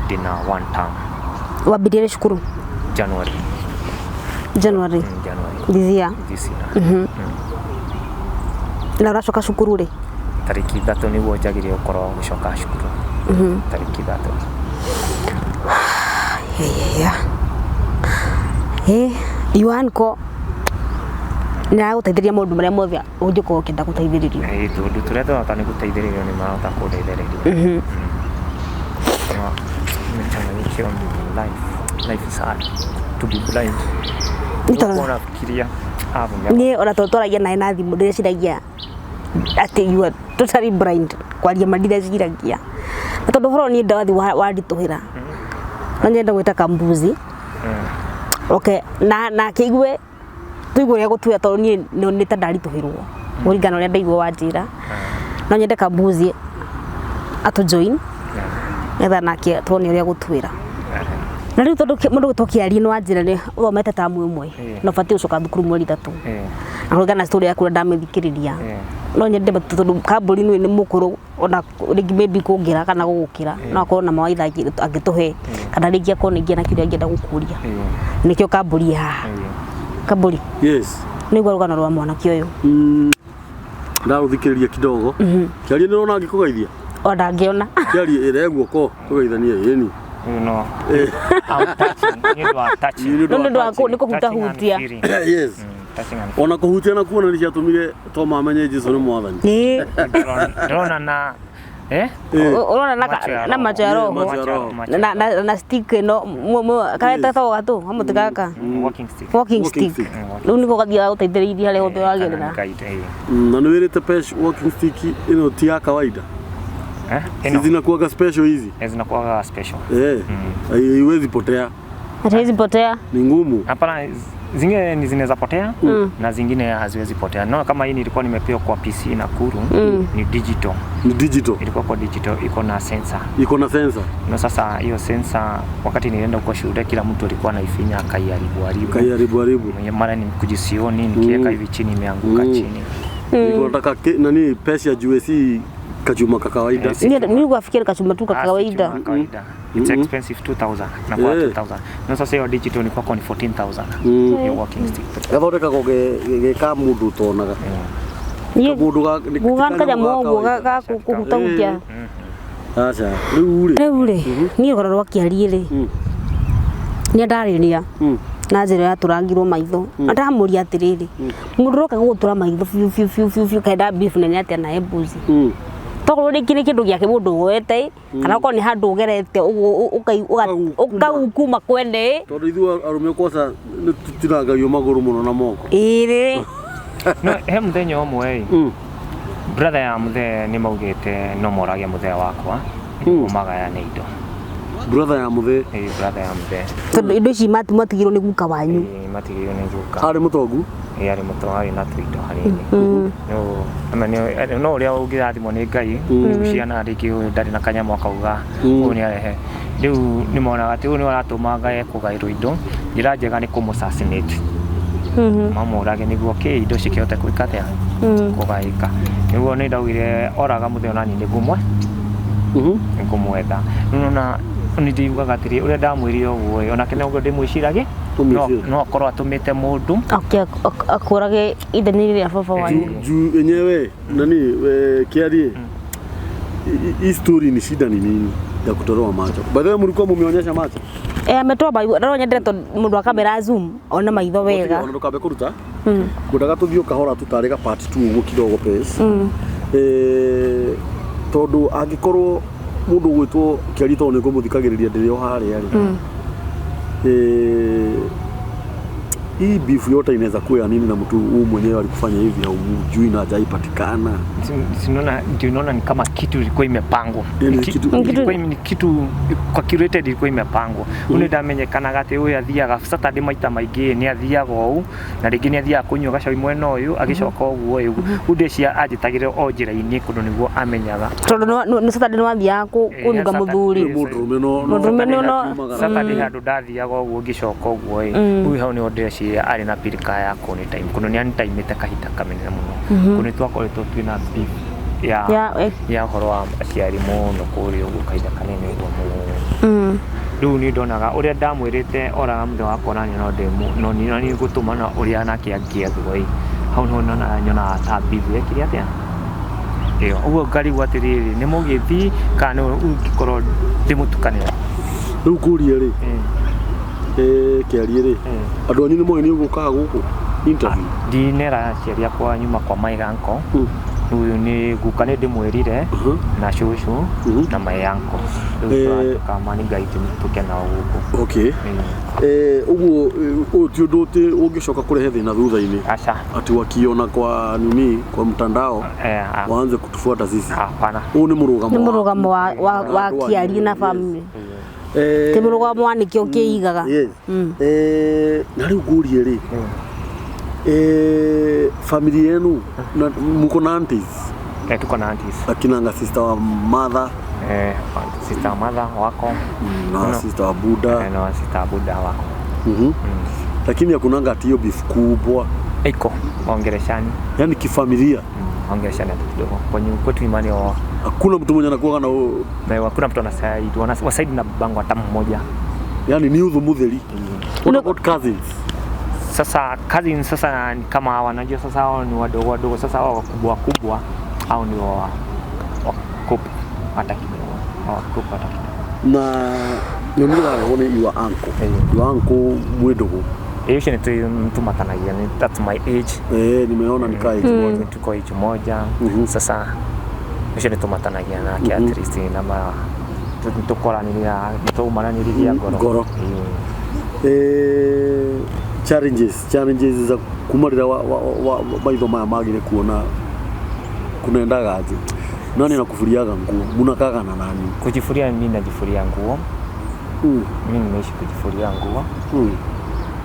Dina one term. Wabidire shukuru? January. This year. Na urashoka shukuru ri? Tariki 3 niguo njagirie ukorwo gushoka shukuru. Tariki 3. Iwanko na gũteithĩrĩria maũndũ marĩa mothe ũngĩkorwo ũkĩenda gũteithĩrĩrio. Tondũ tũrĩa tũrahota nĩ gũteithĩrĩrio nĩ marahota kũndeithĩrĩria. Life is hard to be blind. Unafikiria ni ona tũtwaragia nae na thimũ ndĩrĩa ciragia atĩ you are totally blind kwaria mandira ciragia. Na tondũ horo ni ndawathi wanditũhĩra. No nyenda gwĩta kambuzi. Okay, na kĩigue tuigwe ya gutuya tondũ ni nĩ ta ndaritũhĩrwo. Ũringana ũrĩa ndaigua wanjĩra. No nyende kambuzi ato join. Etha nake tuone ũrĩa gũtuĩra. Na riu tondu mundu gũtokiaria ni wanjĩra ni thomete tamu ĩmwe. No bati ucoka thukuru mweri 3. Na kũringana story yaku ndamĩthikĩrĩria. No nyende tondu kamburi ni mũkũrũ ona ringi maybe kũngĩra kana gũgũkĩra no akorwo na mawaitha angĩtũhe kana ringi akorwo ningĩ na kĩrĩa angĩenda gũkũria. Nikĩo kamburi haha. Kamburi. Yes. Nĩgua rũgano rwa mwanake ũyũ. Ndarũthikĩrĩria kidogo. Kĩaria nĩ rona ngĩkũgeithia. Ona ngĩona. Kĩaria ĩrĩa guoko tũgeithanie yeni. No. I'm touching. No ndo ako niko hutahutia. Yes. Ona kuhutia na kuona niciatumire to mamenye Jesu ni mwathani. Ndona na Unaona na macho ya roho na stick no kaeta to gato hamutikaka walking stick riu niko gathia uteithĩrĩria harĩa hothe wagĩrĩra na nĩ wĩrĩte walking stick ino ti ya kawaida zinakuwa special hizi zinakuwa special haiwezi potea haiwezi potea ni ngumu hapana zingine ni zinaweza potea na zingine haziwezi potea. No kama hii nilikuwa nimepewa kwa PC Nakuru ni digital. Ni digital. Ilikuwa kwa digital iko na sensor. Iko na sensor. Na sasa hiyo sensor wakati nilienda kwa shule kila mtu alikuwa anaifinya akaiharibu. Mara ni kujisioni nikiweka hivi chini imeanguka chini. Niko nataka nani pesa ya USC kachuma ka kawaida. Mimi kuafikia kachuma tu ka kawaida. It's expensive 2000 na kwa 2000. Na sasa hiyo digital ni kwa 14000. Hiyo walking stick. Gathondeka goge ka mundu tonaga. Ni gugaka ya mwogo ga kuhutahutia. Acha riu ri ni goro rwa kiari ri. Ni ndariria. Na njira ya turangirwo maitho ndamuria atiriri mundu roka gutura maitho fiu kaida beef nene atia na embuzi togoro riki ni kindu giake mundu gwete kana ko ni handu ugerete ukagukuma kwende tondu ithu arume kosa tutirangagio maguru muno na moko iri no he muthenya omwe brother ya muthe ni maugite no moragia muthe wakwa umagaya ni indo brother ya muthe brother ya muthe tondu indo ici matigirwo ni guka wanyu matigirwo ni guka ari mutongu ari mutongu na tuindo hanini no uria ungirathimo ni Ngai ciana riki ndari na kanyama akauga uyu ni arehe riu ni monaga ati uyu ni aratuma Ngai kugairwo indo njira njega ni kumusassinate mamurage niguo indo cikihote gwika atia kugaika niguo ni ndaugire oraga muthenya nani ni gumwe ngumwetha nona ndiugaga atiri uria ndamwirire uguo ona kene uguo ndimwicirage no akorwo atumite mundu akorage ithenya ria baba wanyu juu enyewe nani kiarie hii story ni shida ni nini ya kutolewa macho baadaye mlikuwa mumeonyesha macho ametoa baibu ndaro nyendete mundu akamera zoom ona maitho wega ona ndukabe kuruta kundaga tuthio kahora tutarega part 2 uguo kidogo pesa tondu angikorwo mundu gwitwo kiarito ni ngumuthikagiriria ndirio haria hii beef yote inaweza kuwa nini na mtu huyu mwenyewe alikufanya hivi au mjui na hajaipatikana. Sinaona ni kama kitu ilikuwa imepangwa. Kitu kwa curated ilikuwa imepangwa. Une ndamenyekana gati uyu athiaga Saturday maita maingi ni athiaga u na ringi ni athiaga kunywa gacawi mwena uyu agicoka uguo uyu unde cia anjitagire o njira-ini kundu niguo amenyaga. Tondu no Saturday no athiaga kunyuga muthuri. Mundurume no Saturday handu ndathiaga uguo ngicoka uguo uyu hau ni onde ari na pirika ya kuni time kuno ni anitaimite kahita kamenera muno kuni twakoretwo twina beef ya horo wa aciari muno kuri uguo kaida kanene uguo riu ni ndonaga uria ndamwirite oraga muthe wakwa nani no demo no ni gutumana uria nake angiathwo hau no nyona ta beef yekiria atia iyo uguo ngari gwatiriri ni mugithi kana ungikorwo ndimutukanira riu kuria ri kiarie ri andu anyu ni moyo ni ugukaga guku interview dinera ciaria kwa nyuma kwa maiganko uyu ni gukane ndimwirire na shushu na maiganko kama ni gaiti tukena guku okay uguo ti undu ti ungicoka kurehe thina thutha-ini ati wakiona kwa nini kwa mtandao waanze kutufuata sisi hapana huu ni murugamo wa kiarie na family ti murugamo wa nikio kiigaga na riu ngurie ri family yenu muko na aunties tuko na aunties akinanga sister wa mother sister wa mother wako na sister wa buda na sister wa buda wako lakini hakunanga ati hiyo beef kubwa iko ongereshani yani kifamilia ongereshani kidogo kwetu imani wa hakuna mtu mmoja anakuwa na hakuna mtu anasaidia wasaidi na bango hata mmoja yani ni udhu mudheli what about cousins sasa cousins sasa ni kama wanajua sasa hao ni wadogo sasa hao wakubwa au ni wa kupa hata kidogo kupa hata kidogo na nyumira wone your uncle mwedogo hiyo ni mtu matanagia ni that's my age nimeona nikaa age moja tuko age moja sasa hiyo ni tumatanagia na kia at least na ma tukora nini ya tuumana ni ya goro challenges za kumarira maitho maya magire kuona kunaendaga aje nani anakufuriaga nguo munakaga na nani kujifuria mimi najifuria nguo mimi nimeishi kujifuria nguo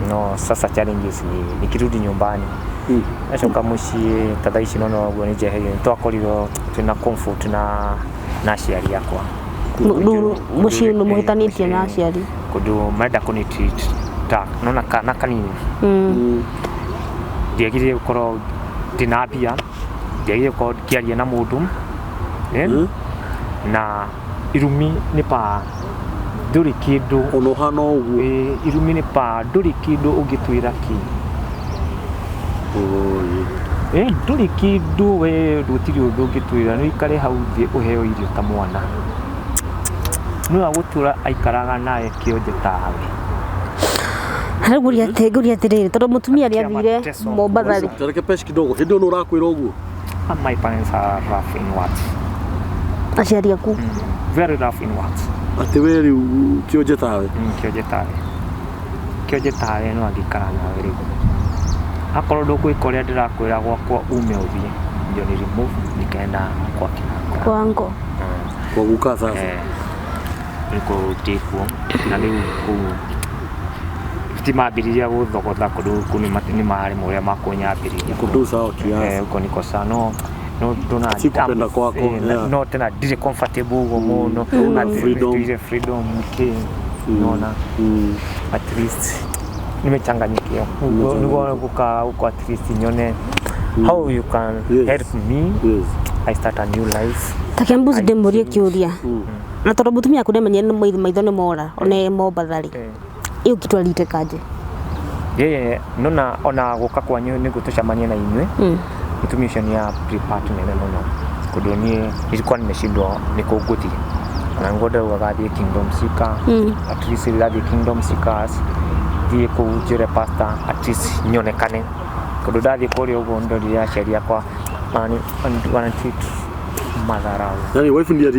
no sasa challenges ni nikirudi nyumbani nashoka mushie tadaishi nono gwo nije heyo twakoriro tuna comfort na aciari yakwa mushie no muhitanitie na aciari kundu marenda kuni treat ta nona kana kanini ndiagire gukorwo ndinambia ndiagire gukorwo kiaria na mundu na irumi ni pa nduri kindu ono hano uguo irumi ni pa nduri kindu ungitwira ki nduri kindu we rutiri undu ungitwira ni ikare hau thi uheo irio ta mwana no agutura aikaraga naye kionje tawe Guria atiriri tondu mutumia ari athire Mombasa ri tareke pesa kidogo hindi ono urakwira uguo my parents are rough in words aciari aku very rough in words ati we riu kionje tawe kionje tawe no agikara nawe riu akorwo ndukwikorera ndirakwira gwakwa ume uthie ndio ni remove nikaenda kwa kinako kwango kwa guka sasa niko tikuo na riu timambiriria guthogotha kundu ni mari muria makunyambiriria kundu sawa kiasi uko niko sano no dona sikupenda kwako no tena dire comfortable muno na freedom ke nona at least nimechanganyikiwa. Niko kukaa huko at least nione how you can help me. I start a new life. Takembuzi demorie kiuria. Na tondu mutumia aku nemenye maitho ni mora one mobathari. Iyo kitwarite kaje. Yeye nona ona guka kwanyu ni gutucamanie na inywe. Mutumia ucio ni ya prepare nene muno. Kudonie ilikuwa nimeshindwa nikuguthi. Na ngoda wagathie Kingdom Seeker. At least ilathi Kingdom Seekers. Thie kujire pastor at least nyonekane. Kudo dathi kuri ugo ndori ya sheria kwa mani wanatreat madharau. Yani wife ndiye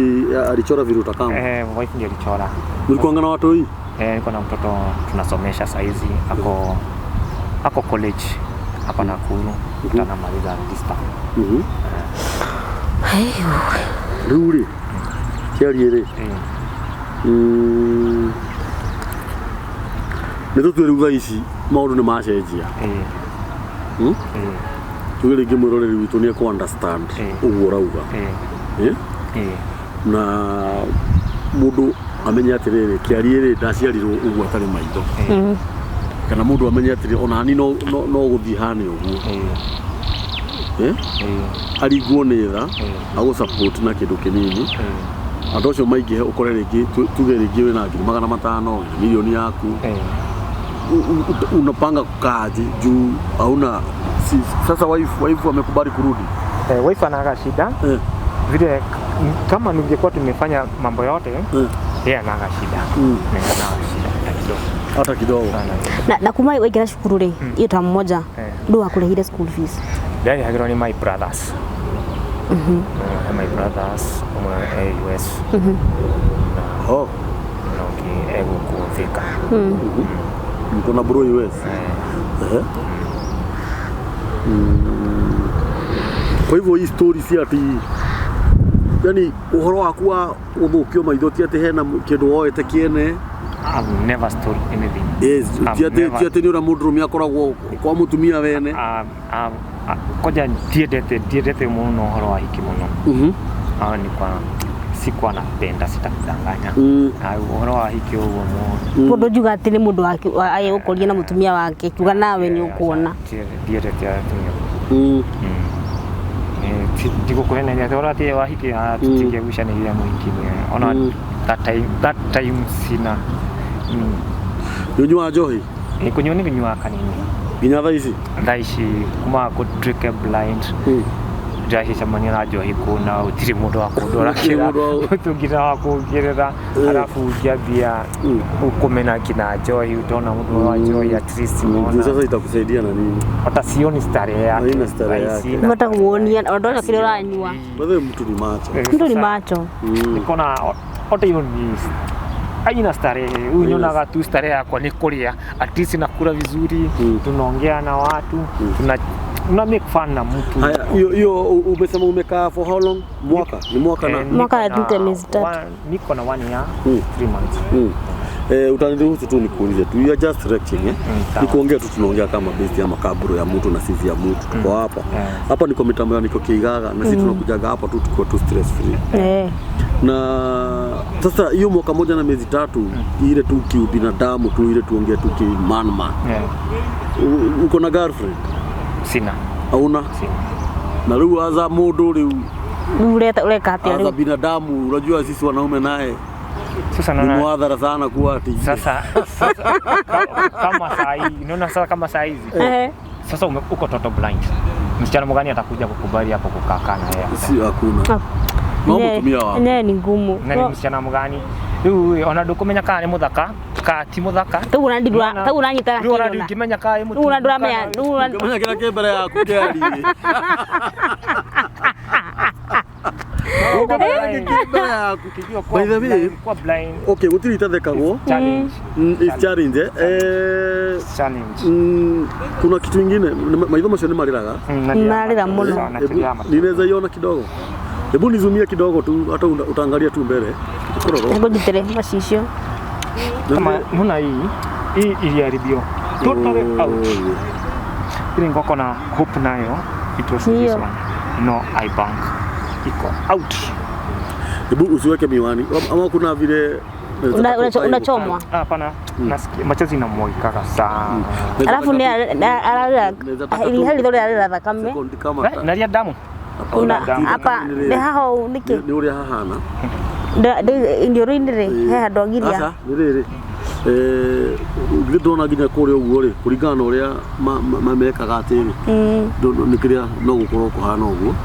alichora viruta kama. Wife ndiye alichora. Mlikuwa ngana watu hii? Niko na mtoto tunasomesha saizi ako college hapa Nakuru. Tutamaliza this term. Ruri. Kiariere. Ndio tueruga ici maundu ni macenjia. Tugere ngimuroreri witu ni ku understand uguo urauga. Na mundu amenya atiriri kiariere ndaciarirwo uguo atari maitho. Kana mundu amenya atiri ona ni no guthi hani uguo. Ariguo ni tha agu support na kindu kinini. Andu acio maingihe ukore ringi tuge ringi wina 500,000 milioni yaku. Unapanga kukaji juu hauna sasa wife amekubali kurudi. Wife anaga shida. Vile kama ningekuwa tumefanya mambo yote yeye anaga shida. Anaga shida kidogo. Hata kidogo. Na kuma wekera shukuru ri iyo ta mmoja ndo akurehire school fees. Dai hagiro ni my brothers. My brothers from US. Oh. Okay, ego kufika. Mko na bro US. Kwa hivyo hii story si ati yani uhoro waku wa uthukio maitho ti ati hena kindu woete kiene. I've never stole anything. Yes, ti ati ni ura mudrumia akoragwo kwa mutumia wene. Koja diedete muno uhoro wa hiki muno. Ni kwa sikuwa napenda sitakudanganya. Uhoro wa hiki uguo muno. Podo juga ati ni mundu wake aye ukorie na mutumia wake kuga nawe ni ukuona. Diedete atumia. Digo kuhena ni atora tie wa hiki titige gushana ile mwiki ona that time sina. Nyunywa johi. Kunyoni kunywa kanini. Ginya thaici kuma ku trick blind. Jahi samani na johi kuna utiri mundu wa kudora kira utugira wa kugerera alafu jabia ukomena kina johi utona mundu wa johi at least unaona. Sasa itakusaidia na nini? Hata sioni starehe yake. Haina starehe yake. Mata kuonia ndio kile ranywa. Wewe mtu ni macho. Mtu ni macho. Niko na hata hiyo ni aina starehe. Unyonaga tu starehe yako ni kulia. At least nakula vizuri, tunaongea na watu, una make fun na mtu. Haya, hiyo umesema umekaa for how long? Mwaka? Ni mwaka na mwaka ya 2 miezi 3. Niko na 1 year 3 months. Utaniruhusu tu nikuulize tu, you are just directing nikuongea tu, tunaongea kama besti ama kaburo ya mtu na sisi ya mtu tuko hapa hapa, niko mitambo niko Kigaga na sisi tunakujaga hapa tu tuko tu stress free. Na sasa hiyo mwaka moja na miezi 3 ile tu kiubinadamu tu ile tuongea tu ki man. Uko na girlfriend? Sina. Hauna? Sina. Na leo aza modo leo uleka hapa leo. Aza binadamu, unajua sisi wanaume naye sasa naona ni mwadhara sana kuwa ati sasa kama saa hii unaona, sasa kama saa hizi sasa uko toto blind, msichana mgani atakuja kukubali hapo kukaa na yeye? Si hakuna. Mambo tumia wapi? Ni ngumu. Na ni msichana mgani? Ona dokumenya kana ni muthaka, ka ti muthaka. Tu unanyita kile. Ona ndikimenya kana mutu. Unamenya kila kebere ya kujali. Kwa blind. Okay, utiri itathekagwo. Challenge. Challenge. Kuna kitu kingine maitho macio ni mariraga. Marira muno. Ninaweza iona kidogo. Hebu nizumia kidogo tu, hata utaangalia tu mbele. Hebu jitere mashisho. Kama muna hii iliharibio. Totally out. Ile ngoko na hope nayo it was this one. No eye bank. Iko out. Hebu usiweke miwani. Ama kuna vile unachomwa. Hapana, nasikia machozi inamwagika sana. Alafu ni alala ili hali ndio alala thakame. Nalia damu. Una hapa ni hao niki. Ni uri hahana. Ndio rindire he ndogiria. Asa ni riri. Ngidona nginya kuri uguo ri kuringana uria mamekaga atiri. Ni kiria no gukorwo kuhana uguo.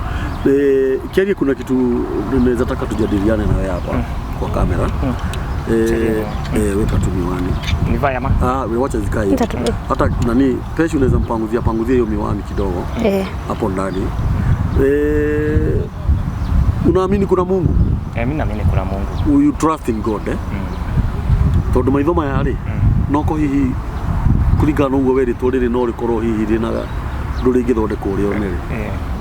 Kiari kuna kitu nimeweza taka tujadiliane nawe hapa kwa kamera. Weka tu miwani. Nivaya ma. Wewe wacha zikae. Hata nani pesho unaweza mpanguzia hiyo miwani kidogo. Hapo ndani. Unaamini kuna Mungu? Mimi naamini kuna Mungu. You trust in God tondu maitho maya ri noko hihi kuringana uguo weritwo riri no rikorwo hihi rina nduri ngithondekwo uri onere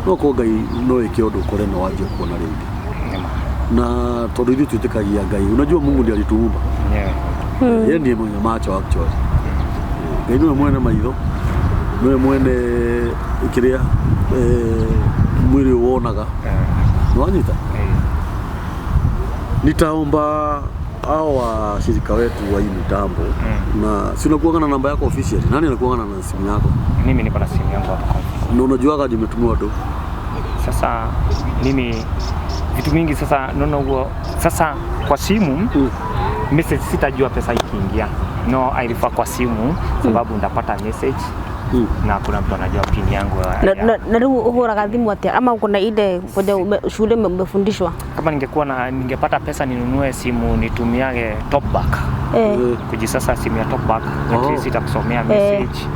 noko Ngai no ike undu kore no wanjie kuona ringi na tondu ithu twitikagia Ngai unajua Mungu ndiye alituumba yeye ndiye mwenye macho actually Ngai niwe mwene maitho niwe mwene ikiria mwili uonaga nwanyita nitaomba hao washirika wetu wa hii mitambo na si unakuwa na namba yako official. Nani anakuwa na simu yako? Mimi niko na simu yangu hapo. Na unajuaga nimetumiwa tu. Sasa mimi vitu mingi sasa naona huo sasa kwa simu message sitajua pesa ikiingia. No, I refer kwa simu sababu ndapata message na kuna mtu anajua pin yangu. Na leo uhora thimu atia ama kuna ile kwenye shule mmefundishwa? Kama ningepata pesa ninunue simu nitumiage top back. Kujisasa simu ya top back at least itakusomea message.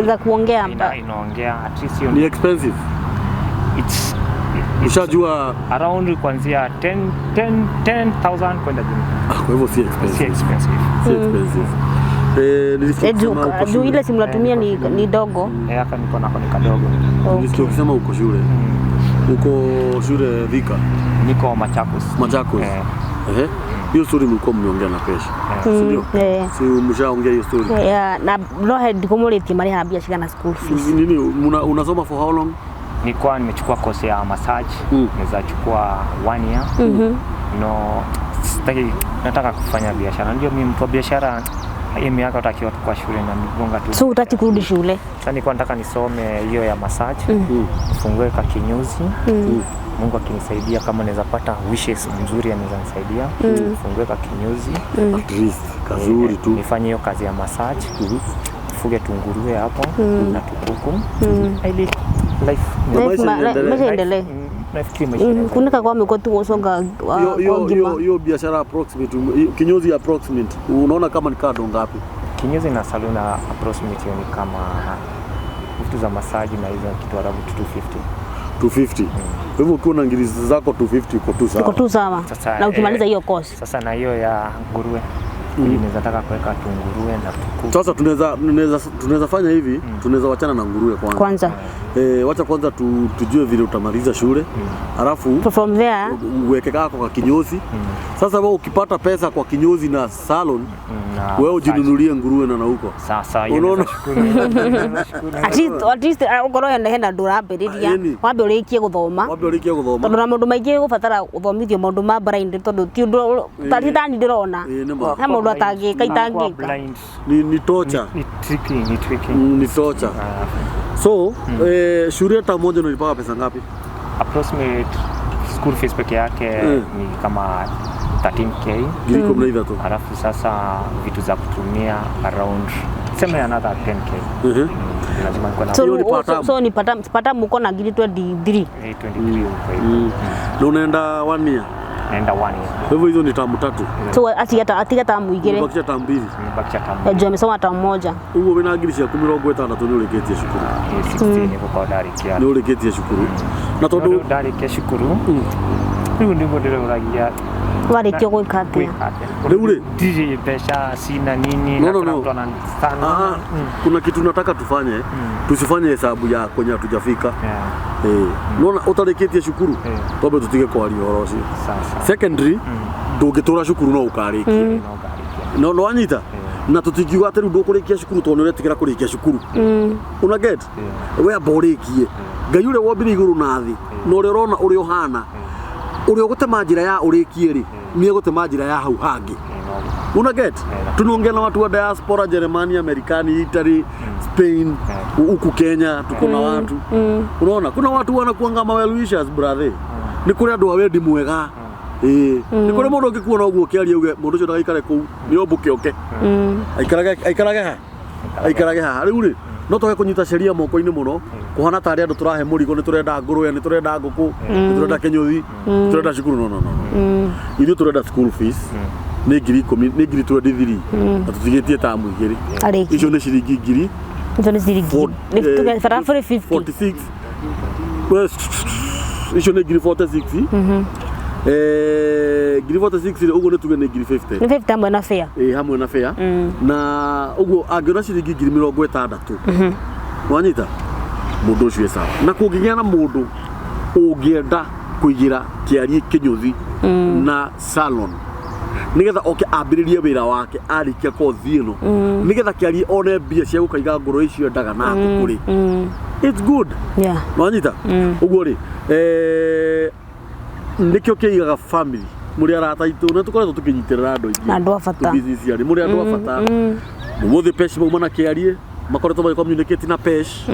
Za kuongea inaongea at least ni expensive. It's ushajua around kuanzia 10,000 kwenda juu. Kwa hivyo si expensive. Juu ile simu natumia ni dogo. Hapa niko nako ni kadogo. Nisikia ukisema uko shule. Uko shule Thika. Niko Machakos. Hiyo story mlikuwa mmeongea na pesha. Ndio. Si mshaongea hiyo story. Na Rohed kumuliti mali habia shika na school fees. Nini unasoma for how long? Nilikuwa nimechukua course ya massage. Naweza chukua 1 year. No, nataka kufanya biashara. Ndio mimi mtu wa biashara. Hii miaka utakiwa tu kwa shule na nigonga tu. So utaki kurudi shule? Sasa nilikuwa nataka nisome hiyo ya massage. Nifungue ka kinyozi. Mungu akinisaidia kama naweza pata wishes nzuri anaweza nisaidia. Nifungue ka kinyozi. At least kazuri tu. Nifanye hiyo kazi ya massage. Fuge tunguruwe hapo na tukuku. Ili life endelee. Kunika kwa mko tu usonga hiyo biashara approximate kinyozi approximate unaona kama ni kado ngapi? Kinyozi na salon approximate ni kama vitu za massage na hizo kitu arabu 250. Kwa hivyo ukiwa na ngirizi zako 250 uko tu sawa. Uko tu sawa. Na ukimaliza hiyo course. Sasa na hiyo ya nguruwe naweza taka kuweka nguruwe na kuku. Sasa tunaweza fanya hivi, tunaweza wachana na nguruwe kwanza. Wacha kwanza tujue vile utamaliza shule. Alafu from there uweke kako kwa kinyozi. Sasa wewe ukipata pesa kwa kinyozi na salon, wewe ujinunulie nguruwe na huko. Sasa unaona? At least ukoro enda ndurambiriria. Wambe urikie guthoma. Tondu na mundu maingi gubatara guthomithio maundu ma blind tondu ti undu tani ndirona. Ha mundu atangika itangika. Ni torture. Ni torture. So, shule hata moja unalipaka pesa ngapi? Approximate school fees peke yake ni kama 13k. Giko mnaidha tu. Alafu sasa vitu za kutumia around sema another 10k. Lazima niko na so ni pata mko na gili 23. 23 huko. Na unaenda 1 year? Naenda 1 year. Kwa hivyo hizo ni tamu 3. So ati tamu igire. Bakisha tamu 2. Bakisha tamu. Ndio amesoma tamu 1. Ugo wina agirisha 16 ni uleketie shukuru. 16 niko kwa dari kia. Ni uleketie shukuru. Na tondu dari kia shukuru. Riu ndimo ndiragia warikio gwikatia. Riu ri DJ pesa sina nini na mtu ananistana. Kuna kitu nataka tufanye. Tusifanye hesabu ya kwenye hatujafika. Unaona utareketie shukuru. Tobe tutige kwa rioro cio. Secondary ndungitura shukuru no ukarikia. No wanyita. Na tutikiuga ati ndukurikia shukuru tondu uretikira kurikia shukuru. Una get? We aborikie. Ngai ure wombire iguru na thi. No uri urona uri ohana. uri ogutema njira ya urikie ri ni egutema njira ya hau hangi una get tunaongea na watu wa diaspora Germany, Amerikani, Italy, Spain, huku Kenya tuko na watu unaona kuna watu wanakuanga ma well wishers brother ni kuri andu awendi mwega ni kuri mundu ngikuona uguo kiaria uge mundu ucio ndagaikare kuu ni ombuke oke aikarage ha riu ri no toge kunyita sheria moko-ini muno kuhana tari andu turahe murigo ni turenda ngurwe ni turenda nguku ni turenda kinyuthi ni turenda cukuru no ithu turenda school fees ni ngiri 10 ni ngiri 23 atugitie tamu igiri icio ni ciringi ngiri icio ni ciringi ni tugefara 46 icio ni ngiri 46 ngiri 46 uguo ni tuge ni ngiri 50 ni 50 hamwe na fare hamwe na fare na uguo angiona ciringi ngiri 60 wanyita mundu ucio sawa na kungigia na mundu ungienda kuigira kiarie kinyuthi na salon nigetha oke ambiririe wira wake arikia kothi ino nigetha kiarie one mbia cia gukaiga ngoro icio ndaga na ngukuri it's good wanyita uguo ri nikio kiigaga family muri arata itu na tukoretwo tukinyitirira andu ingi andu afata business yari muri andu afata mumuthi pesh maumana kiarie makoretwo bari communicate na pesh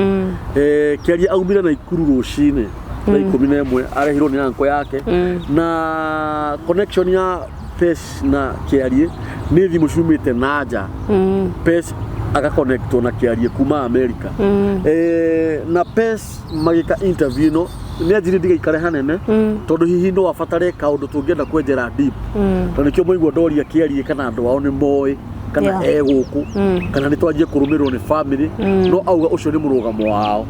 kiarie aumire na ikuru rucine na 11 arehirwo ni anko yake na connection ya pesh na kiarie ni thimu ciumite nanja pesh aga connect na kiarie kuma America na pesh magika interview no ni ajiri ndiga ikare hanene tondu hihi no afatare kaundu tungienda kwenjera deep tondu nikio moigwa ndoria kiarie kana andu ao ni moi kana eguku kana ni twanjie kurumirwo ni family no auga ucio ni murugamo wao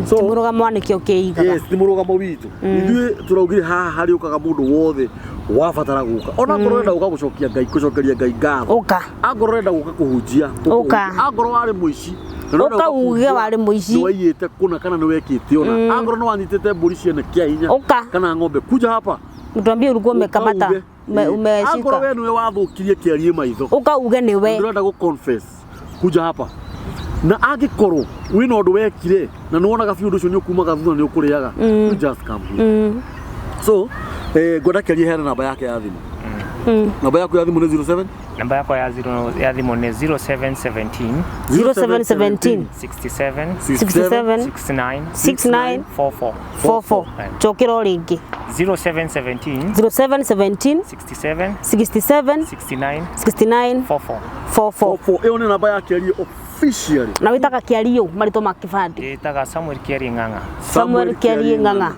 so murugamo nikio kiigaga yes ni murugamo witu ithui turaugire haha hari ukaga mundu wothe wafatara guka ona ngoro enda guka gucokia ngai gucokeria ngai ngatho uka angoro enda guka kuhunjia angoro wari muici uka uge wari muici waiite kuna kana ni wekite ona angoro no wanyitete mburi ciene kia hinya kana ng'ombe kuja hapa mtuambie ulikuwa umekamata umeshika angoro wewe niwe wathukirie kiarie maitho uka uge niwe ndĩrenda gu confess kuja hapa na angikorwo wina undu wekire na ni wonaga biũ ũcio ni ukumaga thutha ni ukuriaga you just come here so ngoda kiarie hena namba yake ya thimu namba yako ya thimu ni 07 namba yako ya thimu ni 0717 0717 67 67 69 69 44 chokero ringi 0717 67 69 44 iyo ni namba ya kiarie officially na witaka kiario marito makibandi itaga Samuel Kiarie Ng'ang'a Samuel Kiarie Ng'ang'a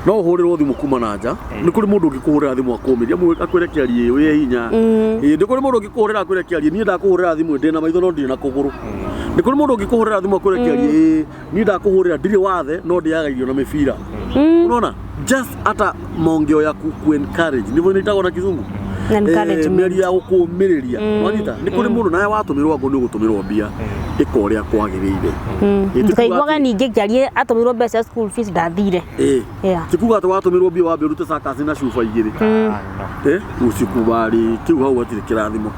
no hurirwo thimu kuma na nja ni kuri mundu ngikuhurira thimu akomiria akwire kiarie we hinya ni kuri mundu ngikuhurira akwire kiarie ni ndakuhurira thimu ndina maitho no ndina kuguru ni kuri mundu ngikuhurira thimu akwire kiarie ni ndakuhurira ndiri wathe no ndiaga irio na mibira unaona just ata maongeo ya ku encourage ndivyo nitagwo na kizungu meri ya gukumiriria wanyita ni kuri mundu naye watumirwo ngo ni gutumirwo mbia ikoria kwagiriire tukaigwaga ninge kiarie atumirwo mbeca school fees ndathire tikuga ati watumirwo mbia wambe urute sakasi na cuba igiri usikubali kiu hau atire kirathimo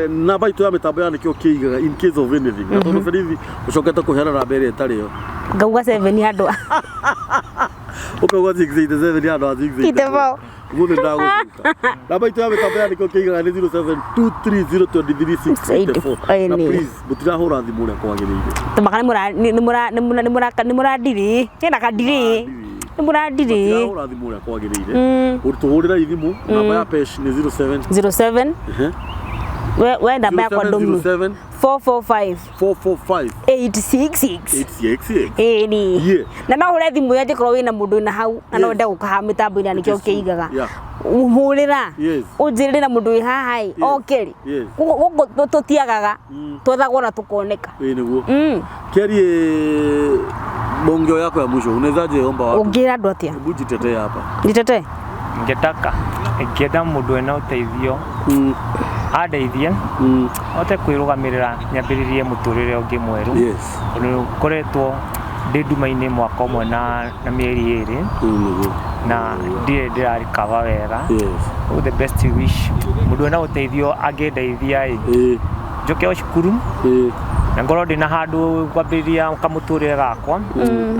na baitu ya mitambo ya nikio kiigaga in case of anything na tondu ferithi ucokete kuherera mbere itari ngauga 7 andu ukauga 687 andu 687 itebo muthe ndaguka na baitu ya mitambo ya nikio kiigaga ni 0723023684 na please mutirahura thimu uria kwagiriire tumakana ni muradiri kena kadiri ni muradiri mutirahura thimu uria kwagiriire utuhurira ithimu namba ya pesh ni 07 we namba ya kwa domu 445 866 ni na no hure thimu yaje korwo wina mundu na hau na no nda gukaha mitambo ina nikio kiigaga uhurira unjirire na mundu wi hahai okeri gugu tutiagaga twethagwo na tukoneka niguo kiarie bongeo yako ya mwisho unawezaje omba watu ungira andu atia bujitete hapa nitete ngenda mundu ena uteithio adeithie ote kwirugamirira nyambiririe muturire ungi mweru koretwo nduma-ini mwaka umwe na mieri iri na ndirari kava wega the best wish mundu ena uteithio angendeithia njoke o cukuru na ngoro ndina handu kwambiria kamuturire gakwa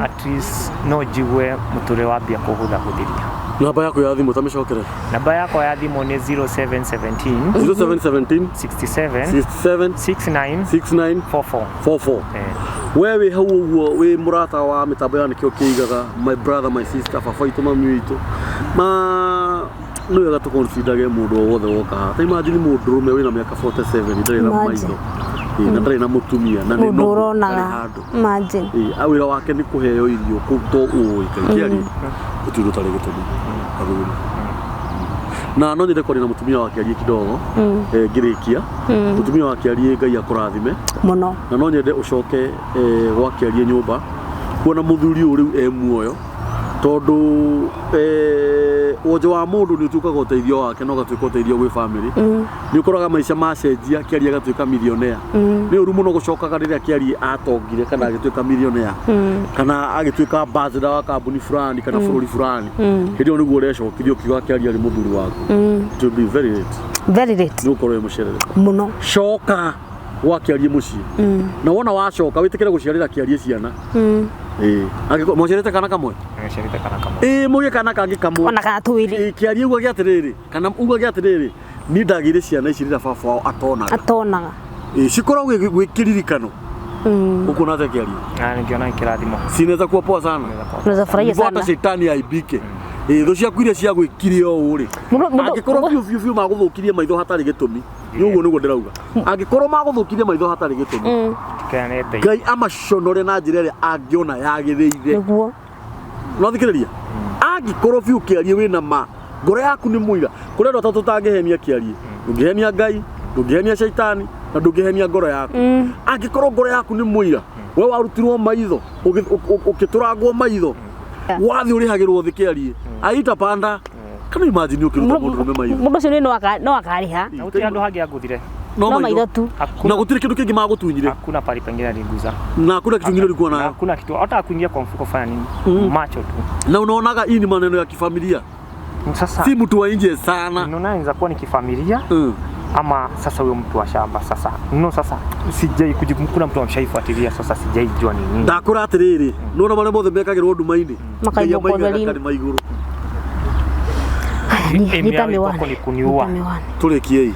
at least no njigwe muturire wambia kuhuthiria. Namba yako ya thimu tamicokere? Namba yako ya thimu ni 0717 0717 67 69 44. Wewe hau uguo we murata wa mitambo ya nikio kiigaga, my brother my sister baba itu mami itu ma no wega tu consider mundu wothe woka ha. Ta imagine mundu rume wina miaka 47 ndari na maitho na ndari na mutumia na ni no imagine awira wake ni kuheo irio kuto oi kaikiari utiru tare gitumi aguri na no nyende kori na mutumia wake ali kidogo ngirikia mutumia wake ali Ngai akurathime muno na no nyende ucoke gwake ali nyumba kuona muthuri uriu muoyo tondu wonje wa mundu ni utukaga uteithio wake no gatuika uteithio gwi family ni ukoraga maica macenjia kiaria gatuika millionaire ni uru muno gucokaga riria kiaria atongire kana agituika millionaire kana agituika ambassador wa kambuni fulani kana bururi fulani hindi o niguo urecokithio kiuga kiaria ri muthuri waku to be very late ni ukorwe mucerere muno coka wakiarie mucii na wona wacoka witikire guciarira kiarie ciana agiko mocerete kana kamwe muge kana kangi kamwe ona kana twiri kiarie uga giatiriri kana uga giatiriri ni ndagire ciana ici rira baba wao atonaga cikoragwo gwikiririkano uko na kiarie ningiona ikirathimo sinaweza kuwa poa sana unaweza furahia sana bota shetani aibike tho ciaku iria cia gwikire o uri angikorwo biu maguthukirie maitho hatari gitumi ni uguo niguo ndirauga angikorwo maguthukirie maitho hatari gitumi Ngai amaconore na njira iria angiona yagiriire niguo no thikiriria angikorwo biu kiarie wina ma ngoro yaku ni muira kurendo ta tutangihenia kiarie ndungihenia Ngai ndungihenia shaitani na ndungihenia ngoro yaku angikorwo ngoro yaku ni muira we warutirwo maitho ukiturangwo maitho wathi urihagirwo thikiarie aita panda kana imagine ukiruta mundu rume maitho mundu cio no akariha na uti andu hangi aguthire no maitho tu na gutire kindu kingi magutunyire hakuna pali pengine alinguza na hakuna kitu kingine ulikuwa nayo hakuna kitu hata kuingia kwa mfuko fanya nini macho tu na unaonaga hii ni maneno ya kifamilia sasa si mtu wa nje sana unaona inaweza kuwa ni kifamilia ama sasa huyo mtu wa shamba sasa sasa sijai kuna mtu amshaifuatilia sasa sijai jua ni nini ndakura atiriri nona mane mothe mekagirwo nduma-ini makaigwo kotheri maiguru ni kuniua turekiei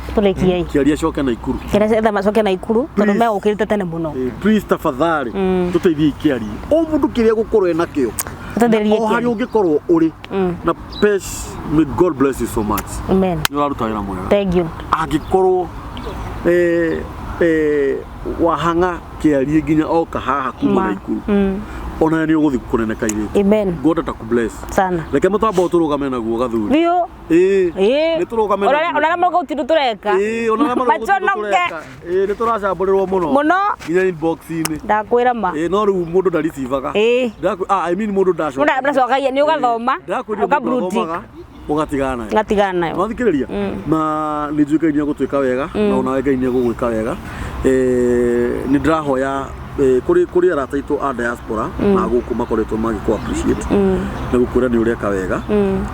kiaria coke na ikuru kiaria macoke na ikuru tondu me ukirite tene muno please tafadhali tuteithie kiaria o mundu kiria gukorwo ena kio o hari ungikorwo uri na peace. May God bless you so much. Amen. Ni waruta wira mwega. Thank you. Angikorwo wahanga kiarie nginya oka haha kuma na ikuru ona ni uguthi kuneneka ire. Amen. God atakubless sana. Reke mutamba uturugame naguo gathuri. Bio. Ni turugame. Ona mako utiru tureka. Ona mako tureka. Ni turacamburirwo muno. Nginya inbox ini. Ndakwira ma. No riu mundu ndaricivaga. I mean mundu ndacoka. Mundu ndacoka ni ugathoma. Ukabruti. Ugatigana nayo. Wathikiriria na ni njuka inia gutwika wega na ona wega inia gugwika wega ni ndirahoya kuri arata itu a diaspora na guku makoretwo magiko appreciate na gukura ni ureka wega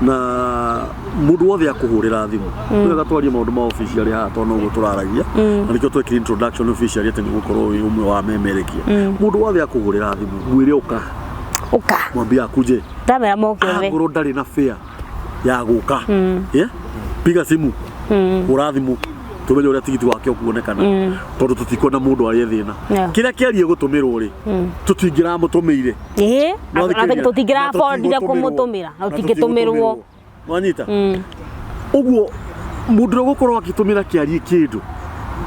na mundu wothe akuhurira thimu wega twarie maundu ma official ha to no guturaragia na nikyo twekire introduction official ati ni gukorwo wi umwe wa memerekia mundu wothe akuhurira thimu mwire uka mwambia akuje ndamera mokeve ngoro ndari na fear ya guka piga simu urathimu tumenye uria tigiti wake ukuonekana tondu tutikona mundu ari thina kiria kiarie gutumirwo ri tutingira mutumeire na tutingira affordire kumutumira na utingitumirwo wanyita uguo mundu gukorwo akitumira kiarie kindu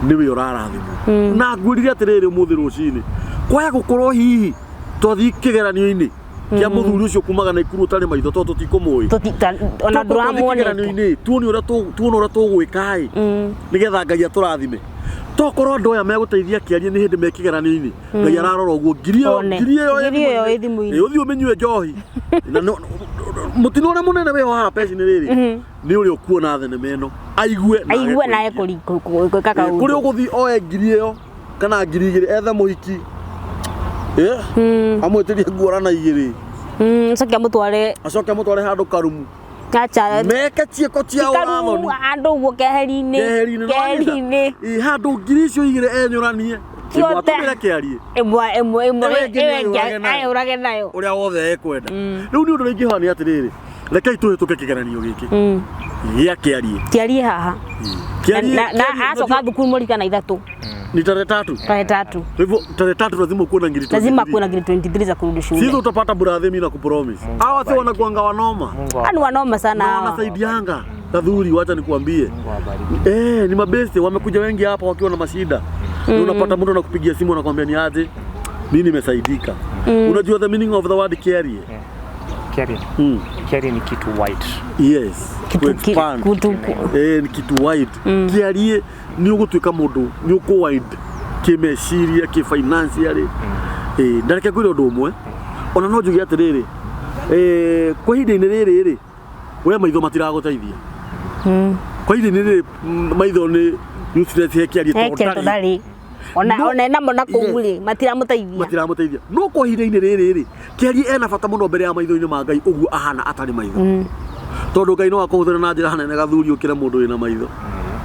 niwe urarathimu na ngwirire atiriri muthi rucini kwaya gukorwo hihi twathi kigeranio-ini kia muthuri ucio kumaga na ikuru tari maitho to tutikomoy ona nduramuone tuoni ura tugwikai nigetha Ngai aturathime tokorwo andu aya meguteithia kiarie ni hindi mekigeranio-ini Ngai ararora uguo ngirio ithimu-ini uthi umenyue njohi na mutino ura munene we wa pesi ni riri ni uri ukuona thenema ino aigue nae kaka kuri uguthi oe ngiri iyo kana ngiri igiri ethe muhiki amwetirie nguora na igiri acoke mutware handu karumu meke cieko ciao rathoni andu guo keheri-ini handu ngiri icio igiri enyuranie Yote. Kiarie. Emwe Ayo urage nayo. Uria wothe ekwenda. Riu ni undu ringi hani atiriri. Rekei tuhituke kigeranio giki. Gia kiarie. Kiarie haha. Na acoka thukuru mweri kana 3. Ni tarehe 3. Tarehe 3. Hivyo tarehe 3 lazima uko na ngiri 23. Lazima kuwe na ngiri 23 za kurudi shule. Sisi utapata brother, mimi nakupromise. Hawa sio wanakuanga wanoma. Ani wanoma sana na hawa. Wanasaidianga. Kadhuri, wacha nikuambie. Ni mabesti wamekuja wengi hapa wakiwa na mashida. Unapata mtu anakupigia simu anakuambia ni aje? Mimi nimesaidika. Unajua the meaning of the word carry? Carry. Carry ni kitu white. Yes. Expand. Ni kitu white. Carry ni ugutuika mundu, ni uko wide. Kimeciria, kifinancially. Ndareke kwira undu umwe. Ona no njugi atiriri. Kwa hinde-ini riri we maitho matiraguteithia. Kwa hinde-ini riri maitho ni useless hekiarie tondari. Ona namo na kuguri matiramuteithia. No kwa hinde-ini riri kiarie ena bata muno mbere ya maitho-ini ma Ngai uguo ahana atari maitho. Tondu Ngai no akuhuthira na njira hanene gathuri ukire mundu wina maitho.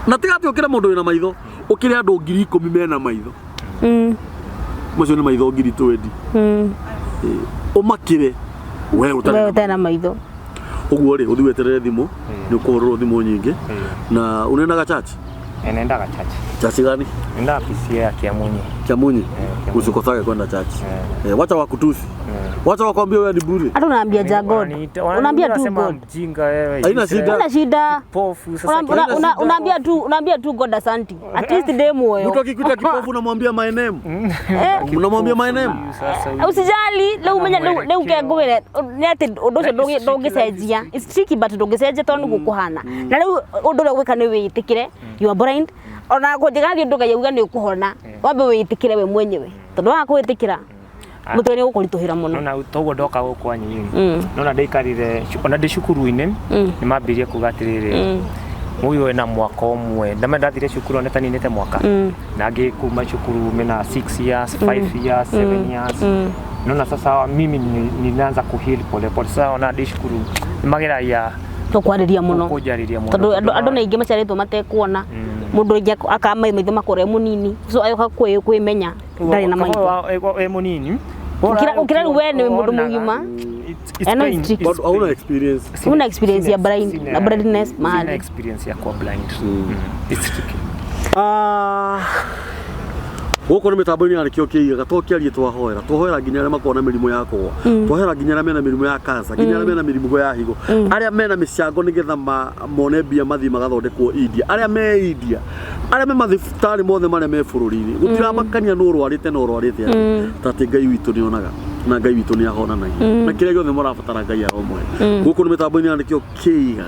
Na tigati ukire mundu wina maitho, ukire andu 10,000 mena maitho. Macio ni maitho 20,000. Umakire we utana maitho. Uguo ri uthi weterere thimu ni ukuhurwo thimu nyingi. Na unenaga church? Nendaga church. Church gani? Nenda afisi ya Kiamunyi. Kiamunyi? Usikosage kwenda church. Wacha wakutusi. Wacha wakwambia wewe ni bure. Hata unaambia ja God. Unaambia tu God. Mjinga wewe. Haina shida. Haina shida. Kipofu sasa. Unaambia tu God asante. At least demo wewe. Mtu akikuta kipofu unamwambia my name. Unamwambia my name. Usijali, leo ungegwire nete undu ucio ndungicenjia. It's tricky but ndungicenjia tondu gukuhana. Na leo undu uria gwika ni witikire. You are blind. Ona kunjigathi undu Ngai auga ni ukuhona. Wambe witikire we mwenyewe. Tondu wa kwitikira mutu ni ukurituhira muno. Nona togo ndoka gukwa nyinyi. Nona ndaikarire ona ndi cukuru-ini ni mambirie kugatiriri. Muyo ena mwaka umwe ndame ndathire cukuru neta ninete mwaka na ngikuma cukuru mena 6 years 5 years 7 years. Nona sasa mimi ninaanza kuheal pole pole. Sasa ona ndi cukuru mageraia tukwariria muno tondu andu naingi maciaritwo matekuona mundu ingi akamaitho makore munini so ayoka kwimenya ndari na maitho we munini ukira we ni mundu mugima una experience ya blindness man experience ya kwa blind it's tricky Goko ni mitambo-ini arikio kiiga tokiarie twahoera nginya aria makona mirimo ya kwa twahoera nginya aria mena mirimo ya cancer nginya aria mena mirimo ya higo aria mena micango nigetha mone mbia mathi magathondekwo India aria me India aria me mathibitari mothe maria me bururi-ini gutiramakania no rwarite tati Ngai witu ni onaga na Ngai witu ni ahonanagia na kiria giothe murabatara Ngai aromwe goko ni mitambo-ini arikio kiiga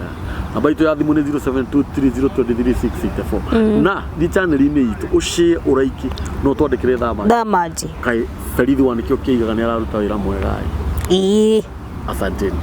namba itu ya thimu ni 0723023684 na di channel-ini itu ushare uraiki no twandikire thamaji kai Ferithi wanikio kiigaga ni araruta wira mwega ii asanteni.